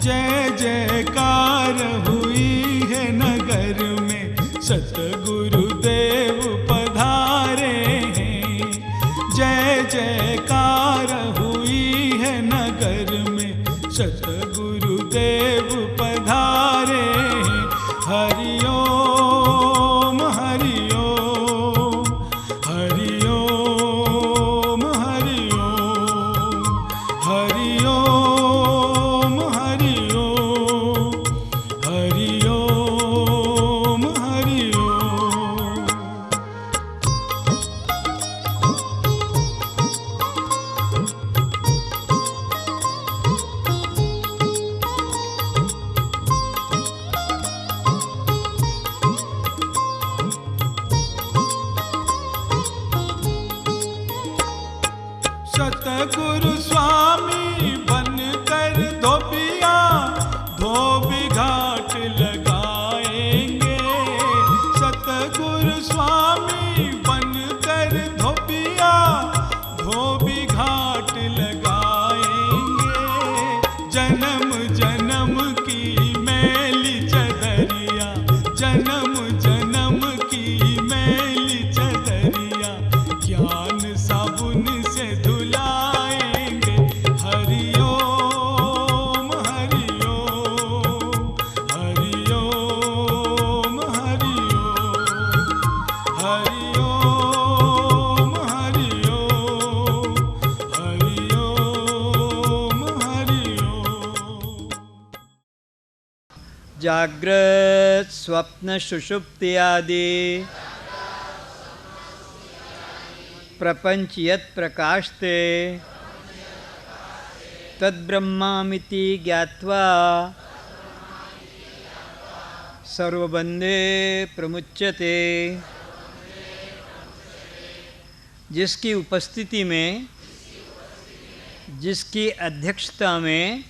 जय जयकार हुई है नगर में, सतगुरुदेव पधारे हैं। जय जयकार हुई है नगर में, सतगुरुदेव पधारे हैं। हरि ओम हरि ओम, हरि ओम हरि ओम, हरि ओम हरि ओम, हरि ओम हरि ओम। सतगुरु स्वामी बनकर धोबिया, धोबी घाट लगाएंगे। सतगुरु स्वामी बनकर धोबिया, धोबी घाट लगाएंगे। जन्म जन्म की मैली चदरिया, जन्म जन्म की मैली चदरिया, ज्ञान साबुन से धुलाएंगे। हरि ओम हरि ओम, हरि ओम हरि ओम, हरि ओम हरि ओम, हरि ओम हरि ओम। जाग्रत स्वप्न सुषुप्ति आदि प्रपंच यत् प्रकाशते, तद्ब्रह्मामिति ज्ञात्वा सर्वबंधे प्रमुच्यते। जिसकी उपस्थिति में, जिसकी अध्यक्षता में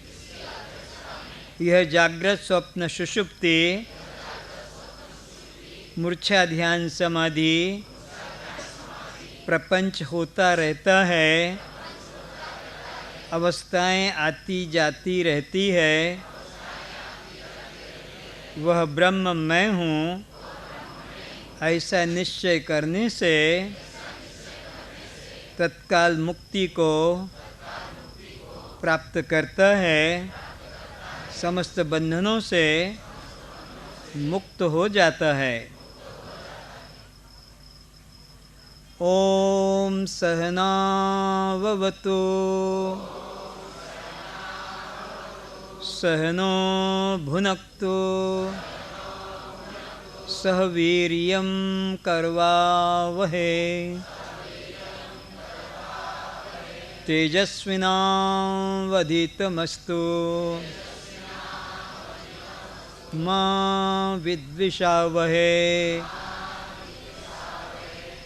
यह जागृत स्वप्न सुषुप्ति मूर्छा ध्यान समाधि प्रपंच होता रहता है, अवस्थाएं आती जाती रहती है, वह ब्रह्म मैं हूँ ऐसा निश्चय करने से तत्काल मुक्ति को प्राप्त करता है, समस्त बंधनों से मुक्त हो जाता है। ओम सहनाववतु सहनो भुनक्तु सह वीर्यं करवावहै तेजस्विनावधीतमस्तु मा विद्विषावहै।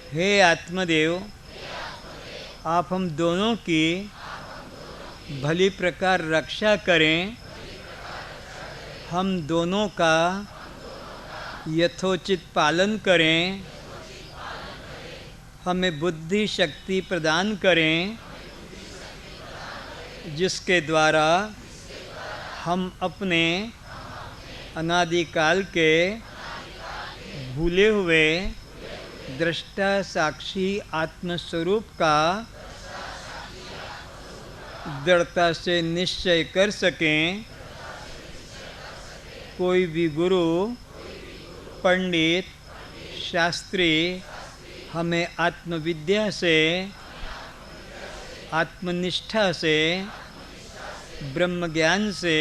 हे आत्मदेव, आप हम दोनों की भली प्रकार रक्षा करें, हम दोनों का यथोचित पालन करें, हमें बुद्धि शक्ति प्रदान करें, जिसके द्वारा हम अपने अनादिकाल के भूले हुए दृष्टा साक्षी आत्मस्वरूप का दृढ़ता से निश्चय कर सकें। कोई भी गुरु, पंडित, शास्त्री हमें आत्मविद्या से, आत्मनिष्ठा से, ब्रह्म ज्ञान से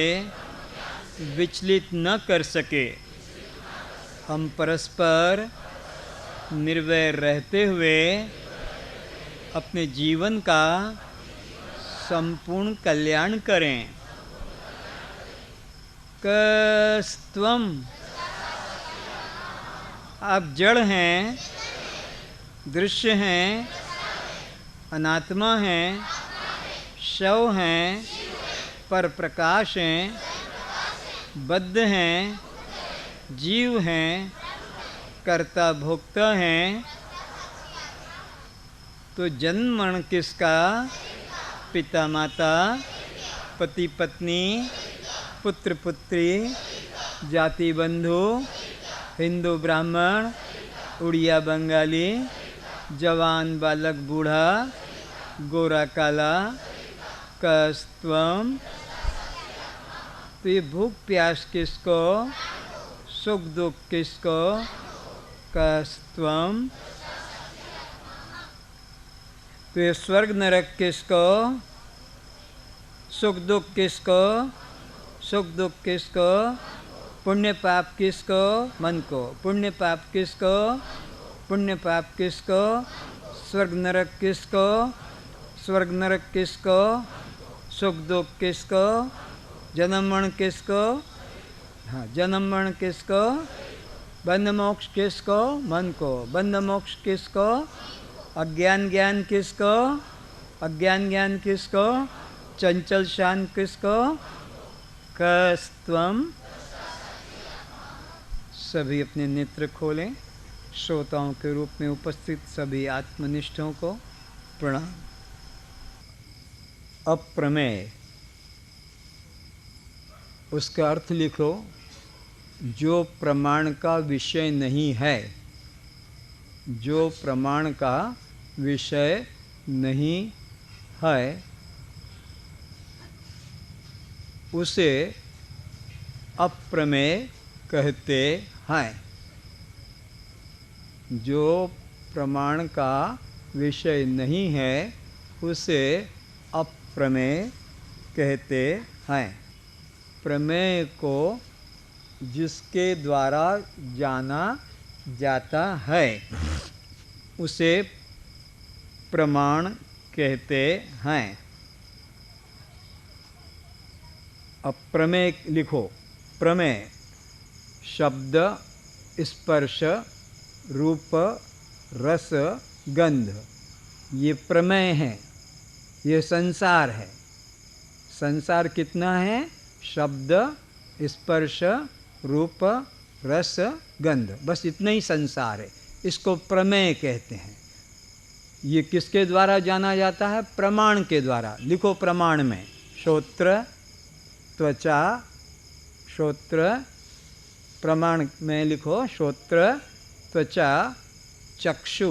विचलित न कर सके। हम परस्पर निर्वैर रहते हुए अपने जीवन का संपूर्ण कल्याण करें। कस्त्वम, आप जड़ हैं, दृश्य हैं, अनात्मा हैं, शव हैं, पर प्रकाश हैं, बद्ध हैं, जीव हैं, कर्ता भोक्ता हैं। तो जन्म मरण किसका? पिता माता, पति पत्नी, पुत्र पुत्री, जाति बंधु, हिंदू ब्राह्मण, उड़िया बंगाली, जवान बालक बूढ़ा, गोरा काला, कस्तवम। तो ये भूख प्यास किसको, सुख दुख किसको, कस्तवम। तो ये स्वर्ग नरक किसको, सुख दुख किसको, सुख दुख किसको, पुण्य पाप किसको, मन को, पुण्य पाप किसको, पुण्य पाप किसको, स्वर्ग नरक किसको, स्वर्ग नरक किसको, सुख दुख किसको, जन्म मरण किसको, हाँ जन्म मरण किसको, बंध मोक्ष किसको, मन को, बंध मोक्ष किसको, अज्ञान ज्ञान किसको, अज्ञान ज्ञान किसको, चंचल शान किसको, कस्तवम। सभी अपने नेत्र खोलें। श्रोताओं के रूप में उपस्थित सभी आत्मनिष्ठों को प्रणाम। अप्रमेय, उसका अर्थ लिखो, जो प्रमाण का विषय नहीं है, जो प्रमाण का विषय नहीं है, उसे अप्रमेय कहते हैं। जो प्रमाण का विषय नहीं है उसे अप्रमेय कहते हैं। प्रमेय को जिसके द्वारा जाना जाता है उसे प्रमाण कहते हैं। अप्रमेय लिखो। प्रमेय शब्द, स्पर्श, रूप, रस, गंध, ये प्रमेय है। ये संसार है। संसार कितना है? शब्द, स्पर्श, रूप, रस, गंध, बस इतना ही संसार है। इसको प्रमेय कहते हैं। ये किसके द्वारा जाना जाता है? प्रमाण के द्वारा। लिखो प्रमाण में, श्रोत्र, त्वचा, श्रोत्र, प्रमाण में लिखो श्रोत्र, त्वचा, चक्षु,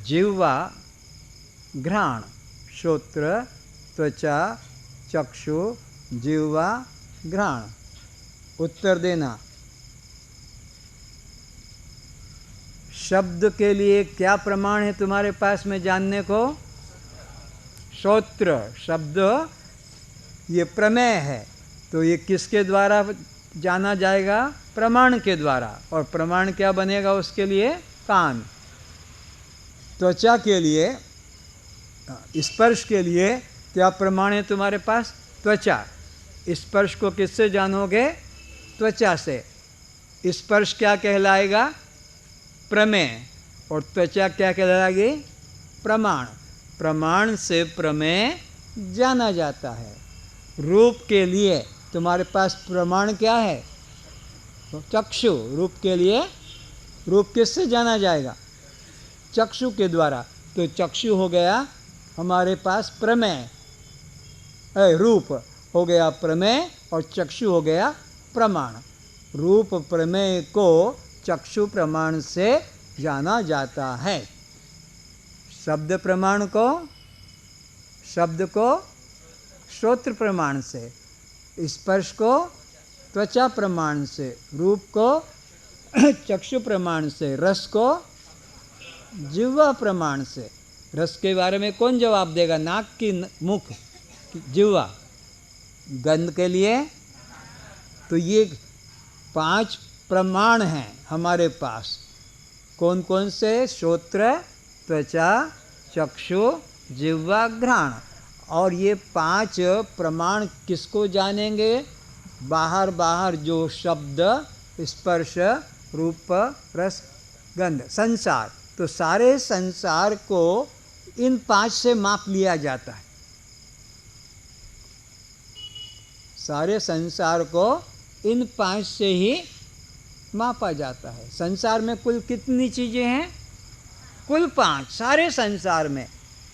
जिह्वा, घ्राण। श्रोत्र, त्वचा, चक्षु, जिह्वा, घ्राण। उत्तर देना। शब्द के लिए क्या प्रमाण है तुम्हारे पास में जानने को? श्रोत्र शब्द, ये प्रमेय है। तो ये किसके द्वारा जाना जाएगा? प्रमाण के द्वारा। और प्रमाण क्या बनेगा उसके लिए? कान। त्वचा के लिए, स्पर्श के लिए क्या प्रमाण है तुम्हारे पास? त्वचा। स्पर्श को किससे जानोगे? त्वचा से। स्पर्श क्या कहलाएगा? प्रमेय। और त्वचा क्या कहलाएगी? प्रमाण। प्रमाण से प्रमेय जाना जाता है। रूप के लिए तुम्हारे पास प्रमाण क्या है? चक्षु। रूप के लिए, रूप किससे जाना जाएगा? चक्षु के द्वारा। तो चक्षु हो गया हमारे पास प्रमेय, रूप हो गया प्रमेय, और चक्षु हो गया प्रमाण। रूप प्रमेय को चक्षु प्रमाण से जाना जाता है। शब्द प्रमाण को, शब्द को श्रोत्र प्रमाण से, स्पर्श को त्वचा प्रमाण से, रूप को चक्षु प्रमाण से, रस को जिह्वा प्रमाण से। रस के बारे में कौन जवाब देगा? नाक की मुख? जिह्वा। गंध के लिए तो ये 5 प्रमाण हैं हमारे पास। कौन कौन से? श्रोत्र, त्वचा, चक्षु, जिह्वा, घ्राण। और ये 5 प्रमाण किसको जानेंगे? बाहर बाहर जो शब्द, स्पर्श, रूप, रस, गंध, संसार। तो सारे संसार को इन 5 से माप लिया जाता है। सारे संसार को इन 5 से ही मापा जाता है। संसार में कुल कितनी चीज़ें हैं? कुल 5। सारे संसार में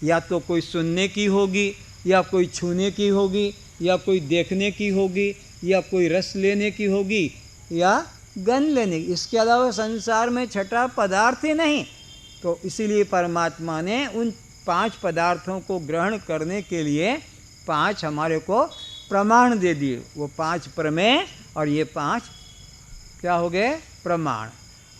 या तो कोई सुनने की होगी, या कोई छूने की होगी, या कोई देखने की होगी, या कोई रस लेने की होगी या गंध लेने की, इसके अलावा संसार में छठा पदार्थ ही नहीं। तो इसीलिए परमात्मा ने उन 5 पदार्थों को ग्रहण करने के लिए 5 हमारे को प्रमाण दे दिए। वो 5 प्रमेय और ये 5 क्या हो गए? प्रमाण।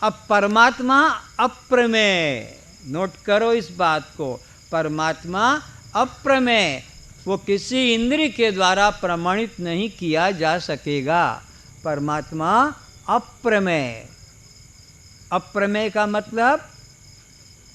अब परमात्मा अप्रमेय, नोट करो इस बात को, परमात्मा अप्रमेय, वो किसी इंद्रिय के द्वारा प्रमाणित नहीं किया जा सकेगा। परमात्मा अप्रमेय। अप्रमेय का मतलब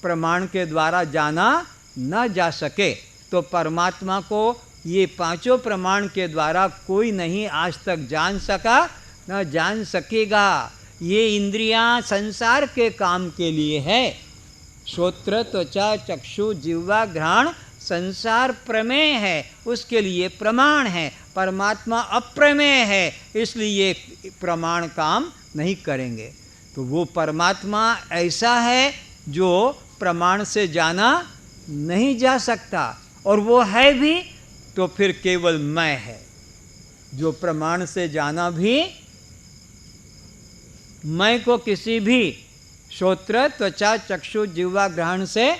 प्रमाण के द्वारा जाना न जा सके। तो परमात्मा को ये 5 प्रमाण के द्वारा कोई नहीं आज तक जान सका, न जान सकेगा। ये इंद्रियां संसार के काम के लिए है। श्रोत्र, त्वचा, चक्षु, जिह्वा, घ्राण संसार प्रमेय है, उसके लिए प्रमाण है। परमात्मा अप्रमेय है, इसलिए प्रमाण काम नहीं करेंगे। तो वो परमात्मा ऐसा है जो प्रमाण से जाना नहीं जा सकता, और वो है भी तो फिर केवल मैं है। जो प्रमाण से जाना भी, मैं को किसी भी श्रोत्र, त्वचा, चक्षु, जिह्वा, ग्रहण से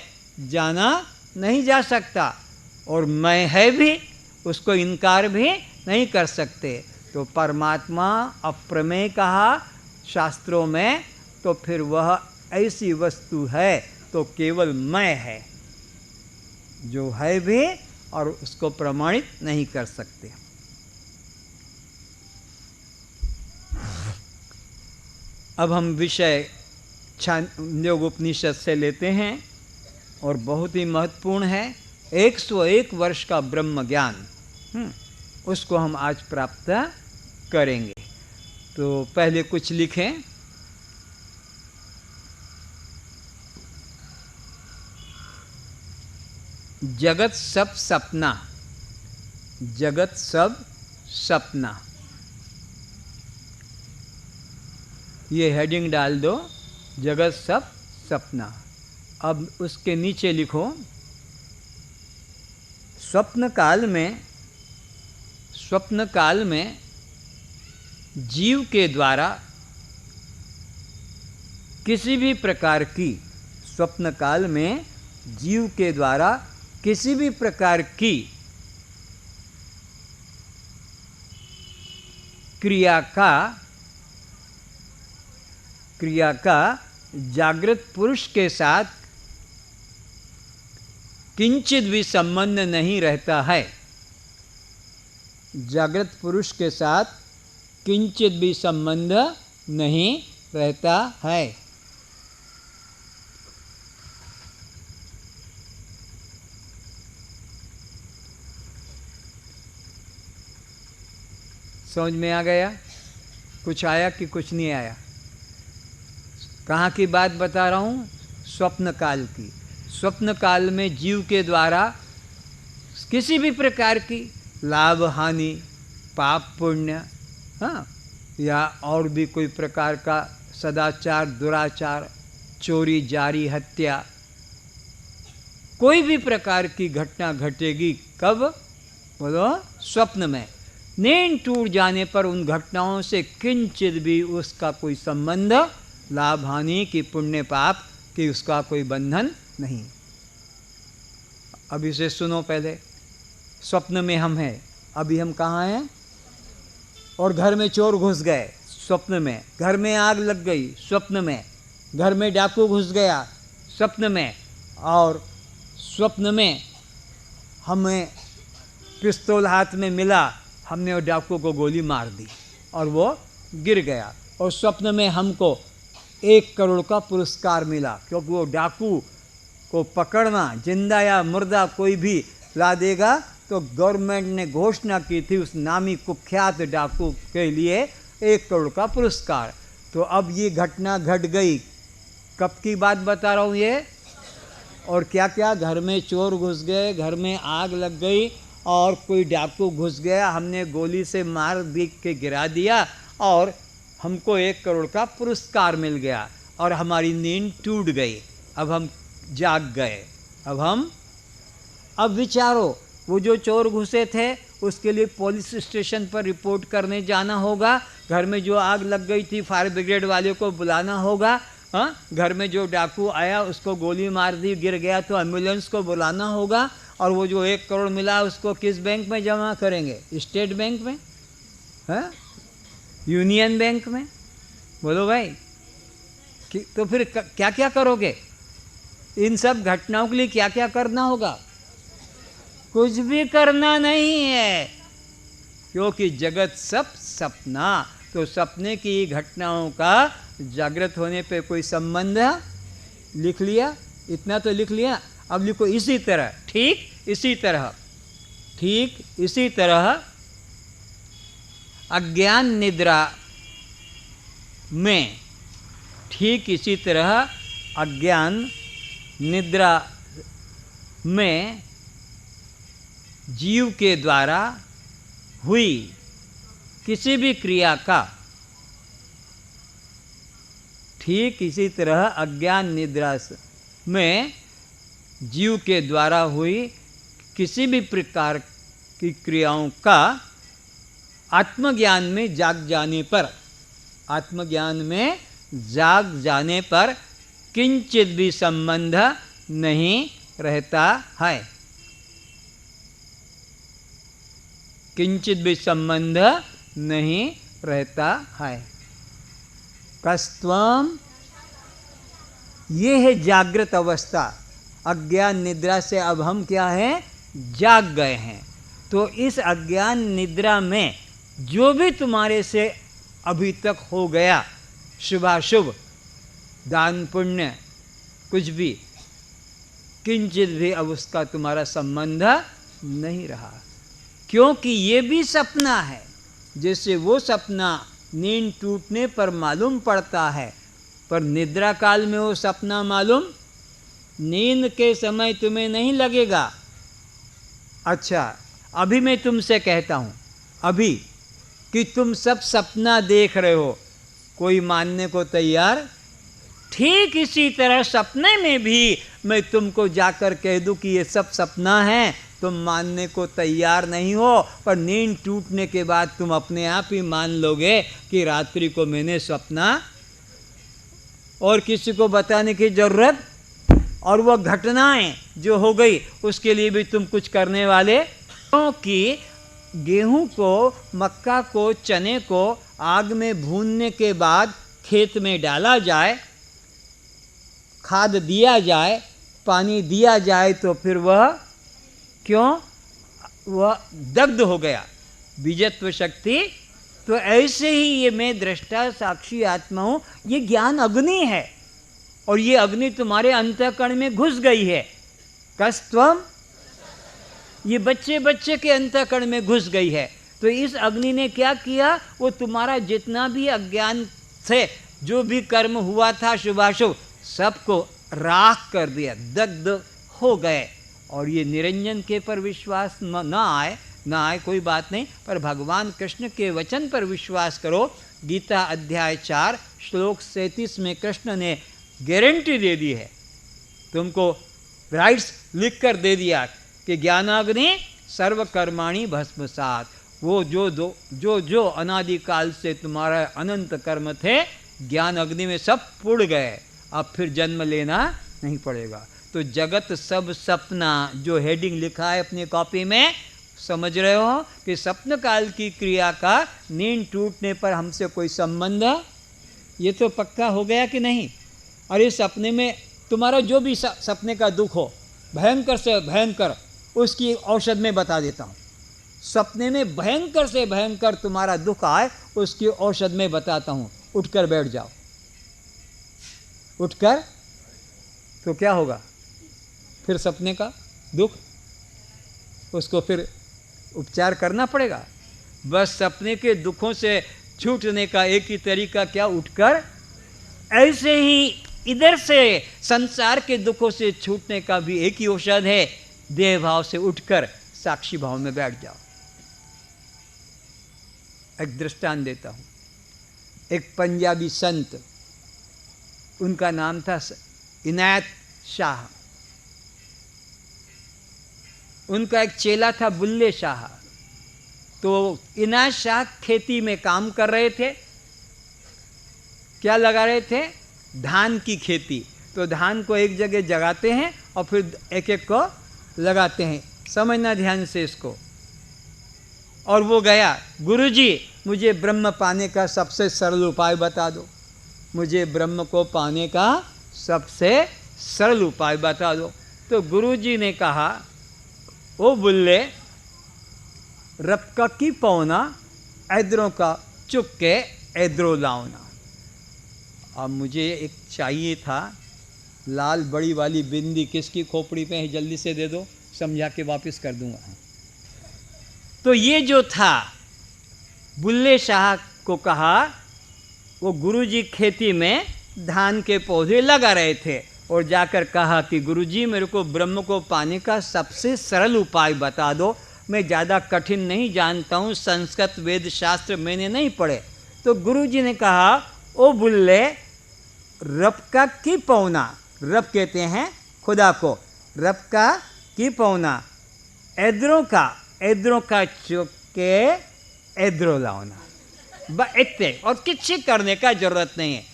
जाना नहीं जा सकता, और मैं है भी उसको इनकार भी नहीं कर सकते। तो परमात्मा अप्रमेय कहा शास्त्रों में, तो फिर वह ऐसी वस्तु है तो केवल मैं है, जो है भी और उसको प्रमाणित नहीं कर सकते। अब हम विषय छांदोग्य उपनिषद से लेते हैं, और बहुत ही महत्वपूर्ण है। 101 वर्ष का ब्रह्म ज्ञान, उसको हम आज प्राप्त करेंगे। तो पहले कुछ लिखें। जगत सब सपना, जगत सब सपना, ये हेडिंग डाल दो, जगत सब सपना। अब उसके नीचे लिखो, स्वप्न काल में जीव के द्वारा किसी भी प्रकार की, स्वप्न काल में जीव के द्वारा किसी भी प्रकार की क्रिया का जागृत पुरुष के साथ किंचित भी संबंध नहीं रहता है। जागृत पुरुष के साथ किंचित भी संबंध नहीं रहता है। समझ में आ गया? कुछ आया कि कुछ नहीं आया? कहाँ की बात बता रहा हूँ? स्वप्न काल की। स्वप्न काल में जीव के द्वारा किसी भी प्रकार की लाभ हानि, पाप पुण्य, हाँ, या और भी कोई प्रकार का सदाचार, दुराचार, चोरी, जारी, हत्या, कोई भी प्रकार की घटना घटेगी। कब? बोलो, स्वप्न में। नींद टूट जाने पर उन घटनाओं से किंचित भी उसका कोई संबंध, लाभ हानि की, पुण्य पाप की, उसका कोई बंधन नहीं। अब इसे सुनो पहले। स्वप्न में हम हैं, अभी हम कहाँ हैं? और घर में चोर घुस गए, स्वप्न में। घर में आग लग गई, स्वप्न में। घर में डाकू घुस गया, स्वप्न में। और स्वप्न में हमें पिस्तौल हाथ में मिला, हमने वो डाकू को गोली मार दी और वो गिर गया। और स्वप्न में हमको 1 करोड़ का पुरस्कार मिला, क्योंकि वो डाकू को पकड़ना, जिंदा या मुर्दा कोई भी ला देगा, तो गवर्नमेंट ने घोषणा की थी उस नामी कुख्यात डाकू के लिए 1 करोड़ का पुरस्कार। तो अब ये घटना घट गई। कब की बात बता रहा हूँ ये? और क्या क्या, घर में चोर घुस गए, घर में आग लग गई, और कोई डाकू घुस गया, हमने गोली से मार बीक के गिरा दिया, और हमको 1 करोड़ का पुरस्कार मिल गया, और हमारी नींद टूट गई। अब हम जाग गए। अब विचारो वो जो चोर घुसे थे उसके लिए पुलिस स्टेशन पर रिपोर्ट करने जाना होगा, घर में जो आग लग गई थी फायर ब्रिगेड वाले को बुलाना होगा, हाँ, घर में जो डाकू आया उसको गोली मार दी, गिर गया तो एम्बुलेंस को बुलाना होगा, और वो जो 1 करोड़ मिला उसको किस बैंक में जमा करेंगे? स्टेट बैंक में, हाँ, यूनियन बैंक में? बोलो भाई, तो फिर क्या क्या करोगे? इन सब घटनाओं के लिए क्या क्या करना होगा? कुछ भी करना नहीं है, क्योंकि जगत सब सपना। तो सपने की घटनाओं का जागृत होने पे कोई संबंध? लिख लिया, इतना तो लिख लिया। अब लिखो इसी तरह, ठीक इसी तरह, ठीक इसी तरह अज्ञान निद्रा में, ठीक इसी तरह अज्ञान निद्रा में जीव के द्वारा हुई किसी भी क्रिया का, ठीक इसी तरह अज्ञान निद्रा में जीव के द्वारा हुई किसी भी प्रकार की क्रियाओं का आत्मज्ञान में जाग जाने पर, आत्मज्ञान में जाग जाने पर किंचित भी संबंध नहीं रहता है, किंचित भी संबंध नहीं रहता है। कस्त्वम, ये है जागृत अवस्था। अज्ञान निद्रा से अब हम क्या हैं? जाग गए हैं। तो इस अज्ञान निद्रा में जो भी तुम्हारे से अभी तक हो गया, शुभाशुभ, दान पुण्य, कुछ भी, किंचित भी अब उसका तुम्हारा संबंध नहीं रहा, क्योंकि ये भी सपना है। जैसे वो सपना नींद टूटने पर मालूम पड़ता है, पर निद्रा काल में वो सपना मालूम, नींद के समय तुम्हें नहीं लगेगा। अच्छा, अभी मैं तुमसे कहता हूँ अभी कि तुम सब सपना देख रहे हो, कोई मानने को तैयार? ठीक इसी तरह सपने में भी मैं तुमको जाकर कह दूं कि ये सब सपना है, तुम मानने को तैयार नहीं हो, पर नींद टूटने के बाद तुम अपने आप ही मान लोगे कि रात्रि को मैंने सपना, और किसी को बताने की जरूरत, और वह घटनाएं जो हो गई उसके लिए भी तुम कुछ करने वाले, क्योंकि गेहूं को, मक्का को, चने को आग में भूनने के बाद खेत में डाला जाए, खाद दिया जाए, पानी दिया जाए, तो फिर वह क्यों? वह दग्ध हो गया, बीजत्व शक्ति। तो ऐसे ही ये मैं दृष्टा साक्षी आत्मा हूँ, ये ज्ञान अग्नि है, और ये अग्नि तुम्हारे अंतःकरण में घुस गई है। कस्त्वम, ये बच्चे बच्चे के अंतःकरण में घुस गई है। तो इस अग्नि ने क्या किया? वो तुम्हारा जितना भी अज्ञान से जो भी कर्म हुआ था शुभाशुभ, सबको राख कर दिया, दग्ध हो गए। और ये निरंजन के पर विश्वास न आए कोई बात नहीं, पर भगवान कृष्ण के वचन पर विश्वास करो। गीता अध्याय 4 श्लोक 37 में कृष्ण ने गारंटी दे दी है, तुमको राइट्स लिख कर दे दिया कि ज्ञानाग्नि सर्वकर्माणि भस्मसात्। वो जो अनादिकाल से तुम्हारा अनंत कर्म थे, ज्ञान अग्नि में सब पुड़ गए, अब फिर जन्म लेना नहीं पड़ेगा। तो जगत सब सपना, जो हेडिंग लिखा है अपनी कॉपी में, समझ रहे हो कि स्वप्न काल की क्रिया का नींद टूटने पर हमसे कोई संबंध, ये तो पक्का हो गया कि नहीं? और इस सपने में तुम्हारा जो भी सपने का दुख हो, भयंकर से भयंकर, उसकी औषध में बता देता हूँ। सपने में भयंकर से भयंकर तुम्हारा दुख आए, उसकी औषध में बताता हूँ। उठकर बैठ जाओ, उठकर, तो क्या होगा फिर? सपने का दुख, उसको फिर उपचार करना पड़ेगा। बस सपने के दुखों से छूटने का एक ही तरीका क्या? उठकर। ऐसे ही इधर से संसार के दुखों से छूटने का भी एक ही औषध है, देह भाव से उठकर साक्षी भाव में बैठ जाओ। एक दृष्टांत देता हूँ। एक पंजाबी संत, उनका नाम था इनायत शाह। उनका एक चेला था बुल्ले शाह। तो इनायत शाह खेती में काम कर रहे थे। क्या लगा रहे थे? धान की खेती। तो धान को एक जगह जगाते हैं और फिर एक एक को लगाते हैं। समझना ध्यान से इसको। और वो गया, गुरुजी मुझे ब्रह्म पाने का सबसे सरल उपाय बता दो, मुझे ब्रह्म को पाने का सबसे सरल उपाय बता दो। तो गुरुजी ने कहा, ओ बुल्ले, रपका की पौना ऐदरों का चुक के ऐदरो लाओना। अब मुझे एक चाहिए था लाल बड़ी वाली बिंदी, किसकी खोपड़ी पे है, जल्दी से दे दो, समझा के वापस कर दूंगा। तो ये जो था, बुल्ले शाह को कहा, वो गुरुजी खेती में धान के पौधे लगा रहे थे और जाकर कहा कि गुरुजी मेरे को ब्रह्म को पाने का सबसे सरल उपाय बता दो, मैं ज़्यादा कठिन नहीं जानता हूँ, संस्कृत वेद शास्त्र मैंने नहीं पढ़े। तो गुरुजी ने कहा, ओ बुल्ले, रपका की पौना, रब कहते हैं खुदा को, रपका की पौना ऐदरों का चुक के ऐदरो लाओना। इतने और किसी करने का जरूरत नहीं है।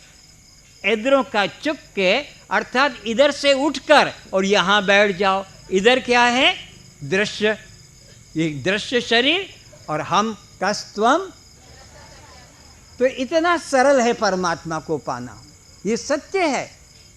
ऐदरों का चुक के अर्थात इधर से उठकर और यहाँ बैठ जाओ। इधर क्या है? दृश्य, ये दृश्य शरीर और हम कस्तवम। तो इतना सरल है परमात्मा को पाना, ये सत्य है।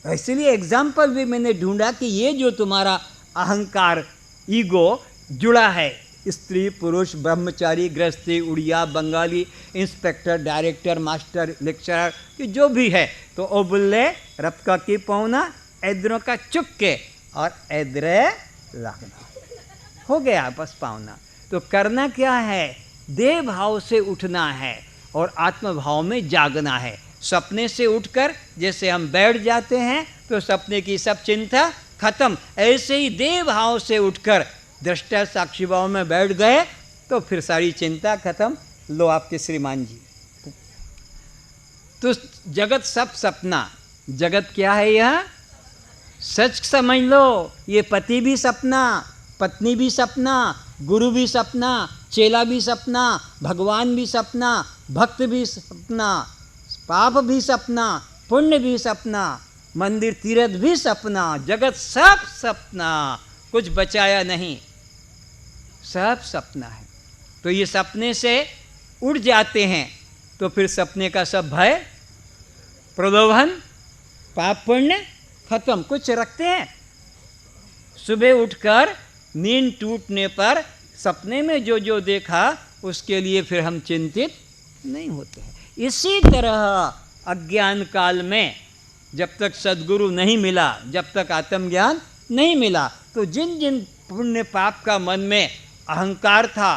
इसलिए एग्जाम्पल भी मैंने ढूंढा कि ये जो तुम्हारा अहंकार, ईगो जुड़ा है, स्त्री पुरुष ब्रह्मचारी गृहस्थी Odia Bengali inspector director master lecturer कि जो भी है, तो ओ बुल्ले रपका की पौना ऐदरों का चुक के और ऐदरे लागना, हो गया बस पावना। तो करना क्या है? देह भाव से उठना है और आत्म भाव में जागना है। सपने से उठकर जैसे हम बैठ जाते हैं तो सपने की सब चिंता खत्म, ऐसे ही देह भाव से उठकर दृष्टा साक्षी भाव में बैठ गए तो फिर सारी चिंता खत्म। लो आपके श्रीमान जी। तो जगत सब सपना, जगत क्या है? यह सच समझ लो। ये पति भी सपना, पत्नी भी सपना, गुरु भी सपना, चेला भी सपना, भगवान भी सपना, भक्त भी सपना, पाप भी सपना, पुण्य भी सपना, मंदिर तीर्थ भी सपना, जगत सब सपना, कुछ बचाया नहीं, सब सपना है। तो ये सपने से उड़ जाते हैं तो फिर सपने का सब भय प्रलोभन पाप पुण्य खत्म, कुछ रखते हैं? सुबह उठकर नींद टूटने पर सपने में जो जो देखा उसके लिए फिर हम चिंतित नहीं होते हैं। इसी तरह अज्ञान काल में जब तक सद्गुरु नहीं मिला, जब तक आत्मज्ञान नहीं मिला, तो जिन जिन पुण्य पाप का मन में अहंकार था,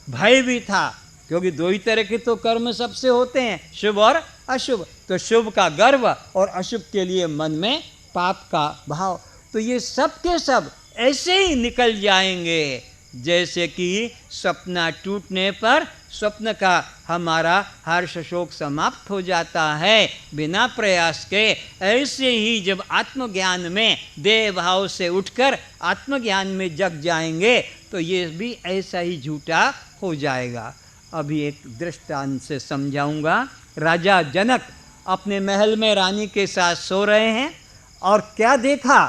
भय भी था, क्योंकि दो ही तरह के तो कर्म सबसे होते हैं, शुभ और अशुभ। तो शुभ का गर्व और अशुभ के लिए मन में पाप का भाव, तो ये सब के सब ऐसे ही निकल जाएंगे जैसे कि सपना टूटने पर स्वप्न का हमारा हर्ष शोक समाप्त हो जाता है बिना प्रयास के। ऐसे ही जब आत्मज्ञान में देह भाव से उठकर आत्मज्ञान में जग जाएंगे तो ये भी ऐसा ही झूठा हो जाएगा। अभी एक दृष्टांत से समझाऊंगा। राजा जनक अपने महल में रानी के साथ सो रहे हैं और क्या देखा?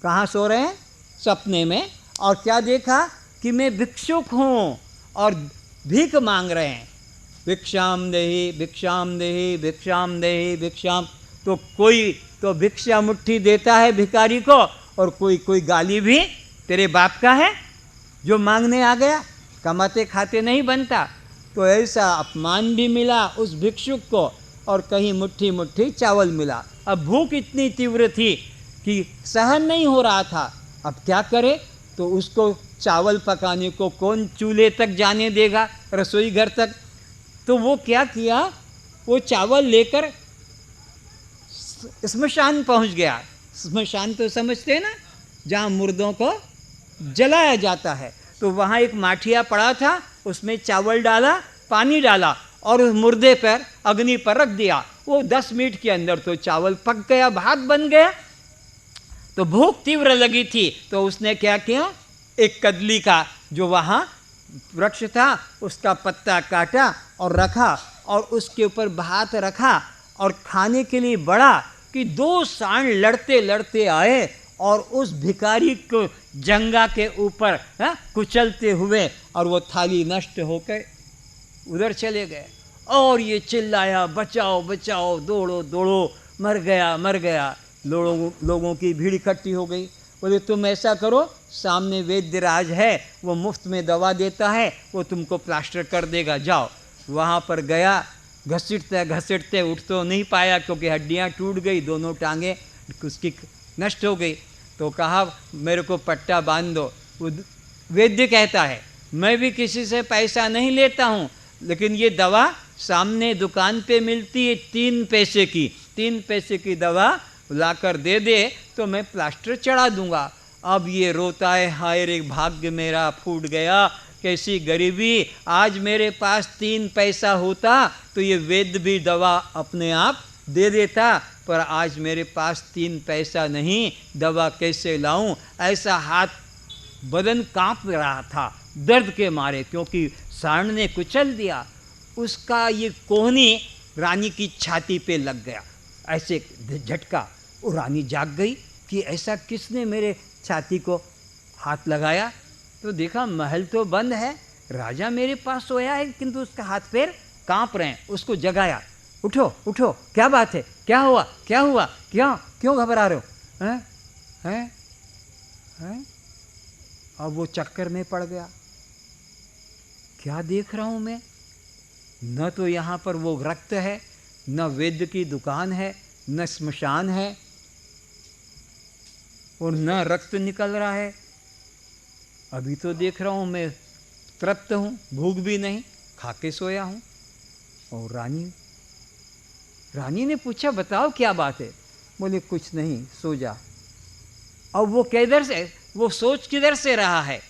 कहाँ सो रहे हैं? सपने में। और क्या देखा कि मैं भिक्षुक हूँ और भीख मांग रहे हैं, भिक्षाम देहि भिक्षाम देहि भिक्षाम देहि भिक्षाम। तो कोई तो भिक्षा मुट्ठी देता है भिखारी को और कोई कोई गाली भी तेरे बाप का है जो मांगने आ गया, कमाते खाते नहीं बनता। तो ऐसा अपमान भी मिला उस भिक्षुक को और कहीं मुट्ठी मुट्ठी चावल मिला। अब भूख इतनी तीव्र थी कि सहन नहीं हो रहा था, अब क्या करे? तो उसको चावल पकाने को कौन चूल्हे तक जाने देगा, रसोई घर तक? तो वो क्या किया, वो चावल लेकर स्मशान पहुंच गया। स्मशान तो समझते हैं ना, जहाँ मुर्दों को जलाया जाता है। तो वहाँ एक माठिया पड़ा था, उसमें चावल डाला, पानी डाला और उस मुर्दे पर अग्नि पर रख दिया। वो 10 मिनट के अंदर तो चावल पक गया, भात बन गया। तो भूख तीव्र लगी थी, तो उसने क्या किया, एक कदली का जो वहाँ वृक्ष था उसका पत्ता काटा और रखा और उसके ऊपर भात रखा और खाने के लिए बढ़ा कि 2 सांड लड़ते लड़ते आए और उस भिखारी को जंगा के ऊपर कुचलते हुए और वो थाली नष्ट होकर उधर चले गए। और ये चिल्लाया, बचाओ बचाओ, दौड़ो दौड़ो, मर गया मर गया। लोगों की भीड़ इकट्ठी हो गई। बोले तुम ऐसा करो, सामने वैद्यराज है, वो मुफ्त में दवा देता है, वो तुमको प्लास्टर कर देगा, जाओ। वहाँ पर गया, घसीटते घसीटते उठ तो नहीं पाया क्योंकि हड्डियाँ टूट गई, दोनों टांगें उसकी नष्ट हो गई। तो कहा मेरे को पट्टा बांध दो। वैद्य कहता है मैं भी किसी से पैसा नहीं लेता हूँ, लेकिन ये दवा सामने दुकान पे मिलती है 3 पैसे की, 3 पैसे की दवा लाकर दे दे तो मैं प्लास्टर चढ़ा दूंगा। अब ये रोता है, हाय रे भाग्य मेरा फूट गया, कैसी गरीबी, आज मेरे पास 3 पैसा होता तो ये वैद्य भी दवा अपने आप दे देता, पर आज मेरे पास 3 पैसा नहीं, दवा कैसे लाऊं। ऐसा हाथ बदन कांप रहा था दर्द के मारे, क्योंकि सांड ने कुचल दिया। उसका ये कोहनी रानी की छाती पे लग गया, ऐसे झटका। वो रानी जाग गई कि ऐसा किसने मेरे छाती को हाथ लगाया। तो देखा महल तो बंद है, राजा मेरे पास सोया है, किंतु उसका हाथ पैर कांप रहे हैं। उसको जगाया, उठो उठो, क्या बात है, क्या हुआ क्या हुआ, क्यों घबरा रहे हो, हैं? अब वो चक्कर में पड़ गया। क्या देख रहा हूं मैं, न तो यहाँ पर वो रक्त है, न वैद्य की दुकान है, न स्मशान है, और न रक्त निकल रहा है। अभी तो देख रहा हूँ मैं तृप्त हूँ, भूख भी नहीं, खा के सोया हूँ। और रानी ने पूछा बताओ क्या बात है। बोले कुछ नहीं, सो जा। अब वो किधर से, वो सोच किधर से रहा है,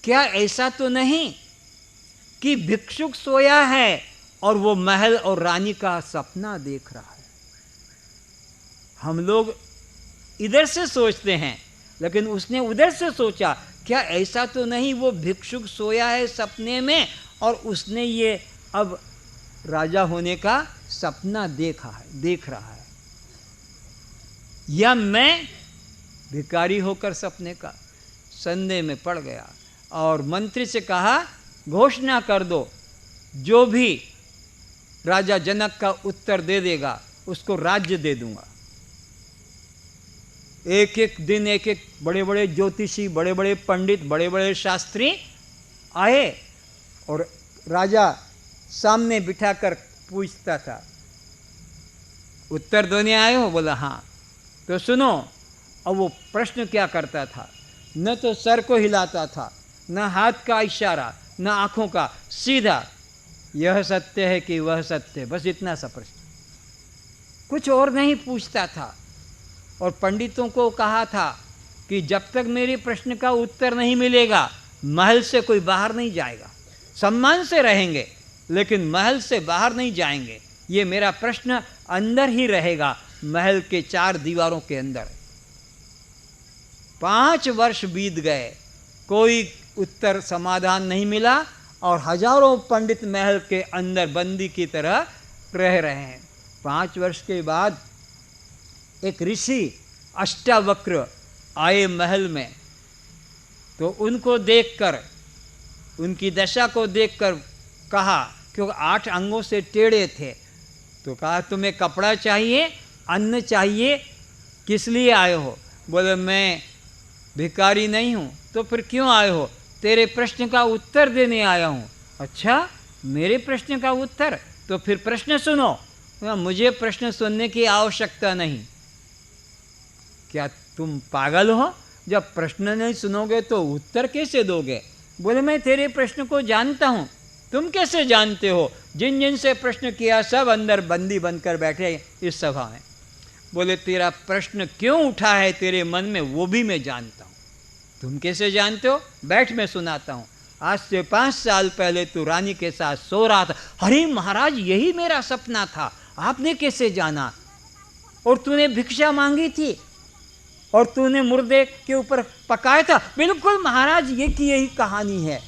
क्या ऐसा तो नहीं कि भिक्षुक सोया है और वो महल और रानी का सपना देख रहा है। हम लोग इधर से सोचते हैं, लेकिन उसने उधर से सोचा, क्या ऐसा तो नहीं वो भिक्षुक सोया है सपने में और उसने ये अब राजा होने का सपना देख रहा है, या मैं भिखारी होकर सपने का। संदेह में पड़ गया और मंत्री से कहा घोषणा कर दो, जो भी राजा जनक का उत्तर दे देगा उसको राज्य दे दूंगा। एक एक दिन एक एक बड़े बड़े ज्योतिषी, बड़े बड़े पंडित, बड़े बड़े शास्त्री आए और राजा सामने बिठाकर पूछता था, उत्तर देने आए हो? बोला हाँ। तो सुनो। अब वो प्रश्न क्या करता था, न तो सर को हिलाता था, न हाथ का इशारा, न आंखों का, सीधा यह सत्य है कि वह सत्य है, बस इतना सा प्रश्न, कुछ और नहीं पूछता था। और पंडितों को कहा था कि जब तक मेरे प्रश्न का उत्तर नहीं मिलेगा महल से कोई बाहर नहीं जाएगा, सम्मान से रहेंगे लेकिन महल से बाहर नहीं जाएंगे, ये मेरा प्रश्न अंदर ही रहेगा, महल के 4 दीवारों के अंदर। 5 वर्ष बीत गए, कोई उत्तर समाधान नहीं मिला और हजारों पंडित महल के अंदर बंदी की तरह रह रहे हैं। 5 वर्ष के बाद एक ऋषि अष्टावक्र आए महल में, तो उनको देखकर, उनकी दशा को देखकर कहा, क्योंकि 8 अंगों से टेढ़े थे, तो कहा तुम्हें कपड़ा चाहिए, अन्न चाहिए, किस लिए आए हो? बोले मैं भिखारी नहीं हूँ। तो फिर क्यों आए हो? तेरे प्रश्न का उत्तर देने आया हूँ। अच्छा, मेरे प्रश्न का उत्तर? तो फिर प्रश्न सुनो। मुझे प्रश्न सुनने की आवश्यकता नहीं। क्या तुम पागल हो? जब प्रश्न नहीं सुनोगे तो उत्तर कैसे दोगे? बोले मैं तेरे प्रश्न को जानता हूँ। तुम कैसे जानते हो? जिन जिन से प्रश्न किया सब अंदर बंदी बनकर बैठे इस सभा में। बोले तेरा प्रश्न क्यों उठा है तेरे मन में वो भी मैं जानता हूँ। तुम कैसे जानते हो? बैठ मैं सुनाता हूँ। आज से 5 साल पहले तू रानी के साथ सो रहा था। अरे महाराज, यही मेरा सपना था। आपने कैसे जाना? और तूने भिक्षा मांगी थी और तूने मुर्दे के ऊपर पकाया था। बिल्कुल महाराज, ये की यही कहानी है।